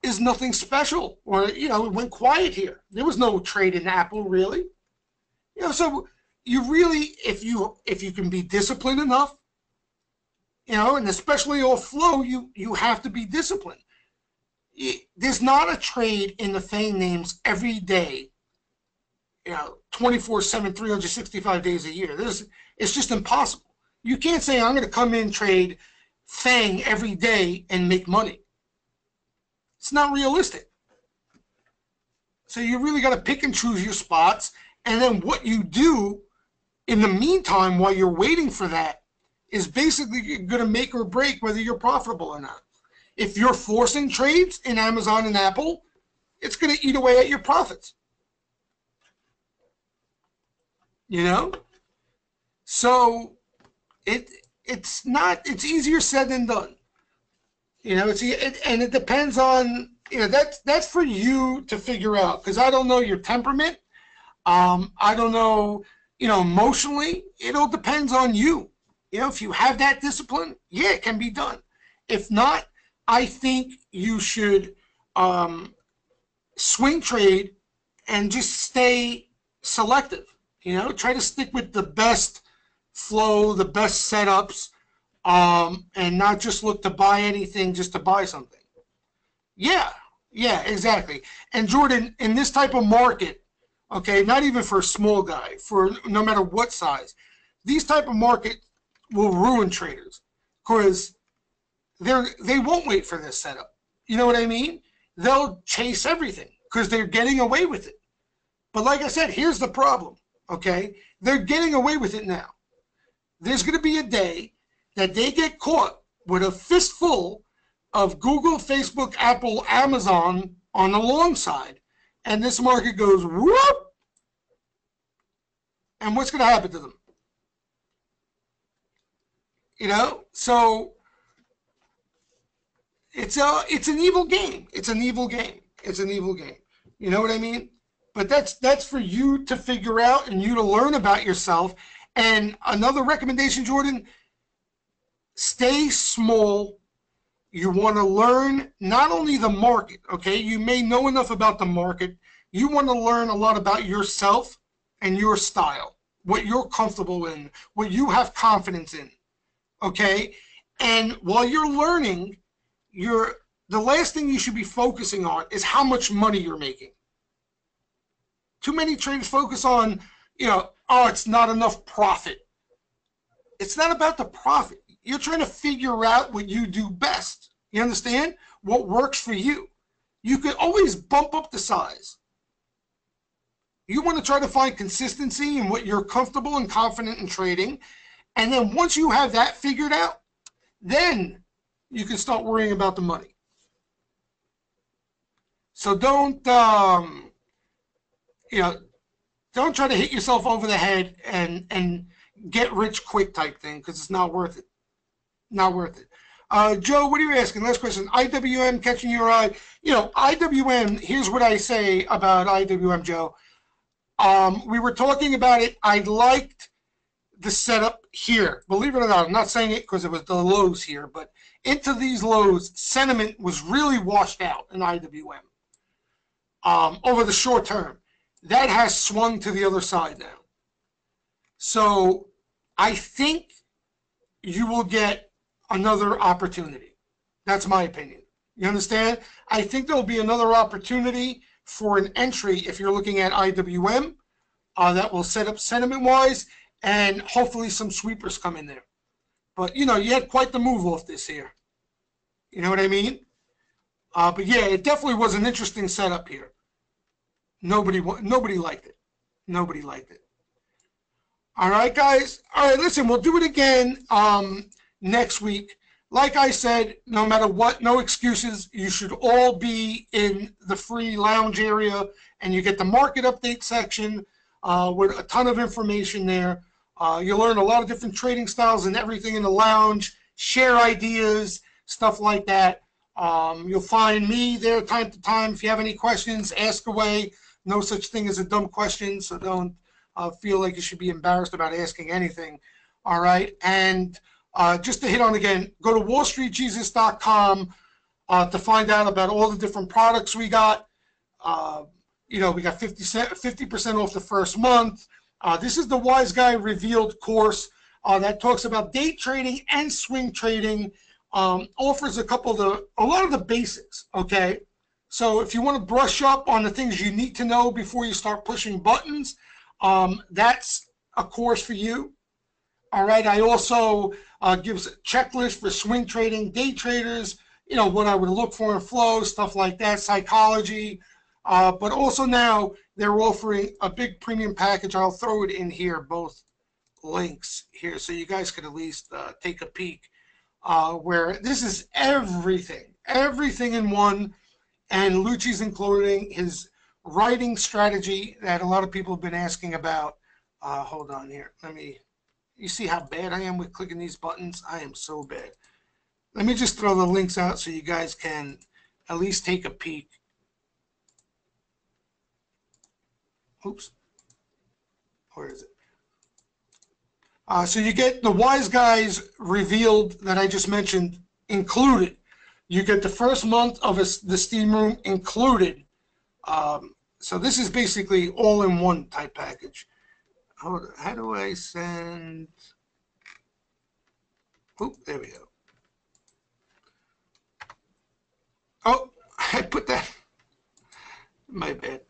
Speaker 1: is nothing special, or, you know, it went quiet here. There was no trade in Apple, really. You know, so you really, if you can be disciplined enough, you know, and especially off flow, you have to be disciplined. There's not a trade in the FANG names every day, you know, 24/7, 365 days a year. It's just impossible. You can't say I'm going to come in, trade FANG every day and make money. It's not realistic. So you really got to pick and choose your spots, and then what you do in the meantime while you're waiting for that is basically going to make or break whether you're profitable or not. If you're forcing trades in Amazon and Apple, it's going to eat away at your profits. You know? So it's easier said than done. You know, and it depends on, you know, that's for you to figure out, because I don't know your temperament. I don't know, you know, emotionally. It all depends on you. You know, if you have that discipline, yeah, it can be done. If not, I think you should swing trade and just stay selective. You know, try to stick with the best flow, the best setups, and not just look to buy anything just to buy something. Yeah, exactly. And Jordan, in this type of market, okay, not even for a small guy, for no matter what size, these type of market will ruin traders, because they won't wait for this setup. You know what I mean? They'll chase everything because they're getting away with it. But like I said, here's the problem, okay? They're getting away with it now. There's going to be a day that they get caught with a fistful of Google, Facebook, Apple, Amazon on the long side, and this market goes whoop, and what's going to happen to them? You know, so it's an evil game. It's an evil game. It's an evil game. You know what I mean? But that's for you to figure out and you to learn about yourself. And another recommendation, Jordan, stay small. You want to learn not only the market, okay? You may know enough about the market. You want to learn a lot about yourself and your style, what you're comfortable in, what you have confidence in, okay? And while you're learning, the last thing you should be focusing on is how much money you're making. Too many traders focus on, oh, it's not enough profit. It's not about the profit. You're trying to figure out what you do best. You understand? What works for you. You can always bump up the size. You want to try to find consistency in what you're comfortable and confident in trading. And then once you have that figured out, then you can start worrying about the money. So don't try to hit yourself over the head and get rich quick type thing, because it's not worth it. Not worth it. Joe, what are you asking? Last question. IWM catching your eye. IWM, here's what I say about IWM, Joe. We were talking about it. I liked the setup here. Believe it or not, I'm not saying it because it was the lows here, but into these lows, sentiment was really washed out in IWM over the short term. That has swung to the other side now. So I think you will get another opportunity. That's my opinion. You understand? I think there'll be another opportunity for an entry if you're looking at IWM that will set up sentiment-wise, and hopefully some sweepers come in there. But, you had quite the move off this here. You know what I mean? But, yeah, it definitely was an interesting setup here. Nobody liked it. Nobody liked it. All right, guys. All right, listen, we'll do it again next week. Like I said, no matter what, no excuses. You should all be in the free lounge area, and you get the market update section with a ton of information there. You'll learn a lot of different trading styles and everything in the lounge, share ideas, stuff like that. You'll find me there time to time. If you have any questions, ask away. No such thing as a dumb question, so don't feel like you should be embarrassed about asking anything. All right, and just to hit on again, go to wallstreetjesus.com to find out about all the different products we got. We got 50% off the first month. This is the Wise Guy Revealed course that talks about day trading and swing trading. Offers a lot of the basics. Okay, so if you want to brush up on the things you need to know before you start pushing buttons, that's a course for you. All right, I also gives a checklist for swing trading, day traders, what I would look for in flow, stuff like that, psychology. But also now they're offering a big premium package. I'll throw it in here, both links here, so you guys could at least take a peek, where this is everything in one, and Lucci's including his writing strategy that a lot of people have been asking about. Hold on here. You see how bad I am with clicking these buttons? I am so bad. Let me just throw the links out so you guys can at least take a peek. Oops. Where is it? So you get the Wise Guys Revealed that I just mentioned included. You get the first month of the Steam Room included. So this is basically all-in-one type package. How do I send? Oh, there we go. Oh, I put that. My bad.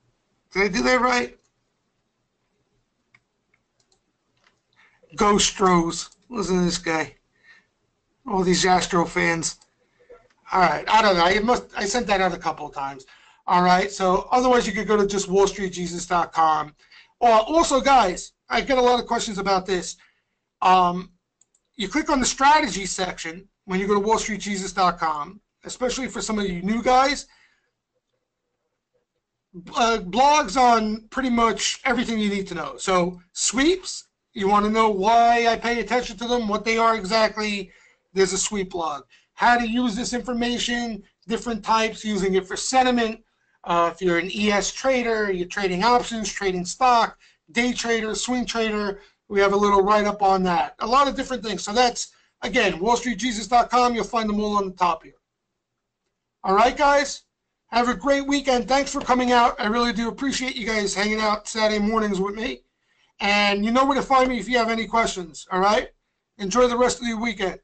Speaker 1: Did I do that right? Ghost-Rose. Listen to this guy. All these Astro fans. All right. I don't know. I sent that out a couple of times. All right. So otherwise, you could go to just wallstreetjesus.com. Also, guys, I get a lot of questions about this. You click on the strategy section when you go to wallstreetjesus.com, especially for some of you new guys. Blogs on pretty much everything you need to know. So sweeps, you want to know why I pay attention to them, what they are exactly, there's a sweep blog. How to use this information, different types, using it for sentiment. If you're an ES trader, you're trading options, trading stock, day trader, swing trader, we have a little write-up on that. A lot of different things. So that's, again, wallstreetjesus.com. You'll find them all on the top here. All right, guys? Have a great weekend. Thanks for coming out. I really do appreciate you guys hanging out Saturday mornings with me. And you know where to find me if you have any questions, all right? Enjoy the rest of your weekend.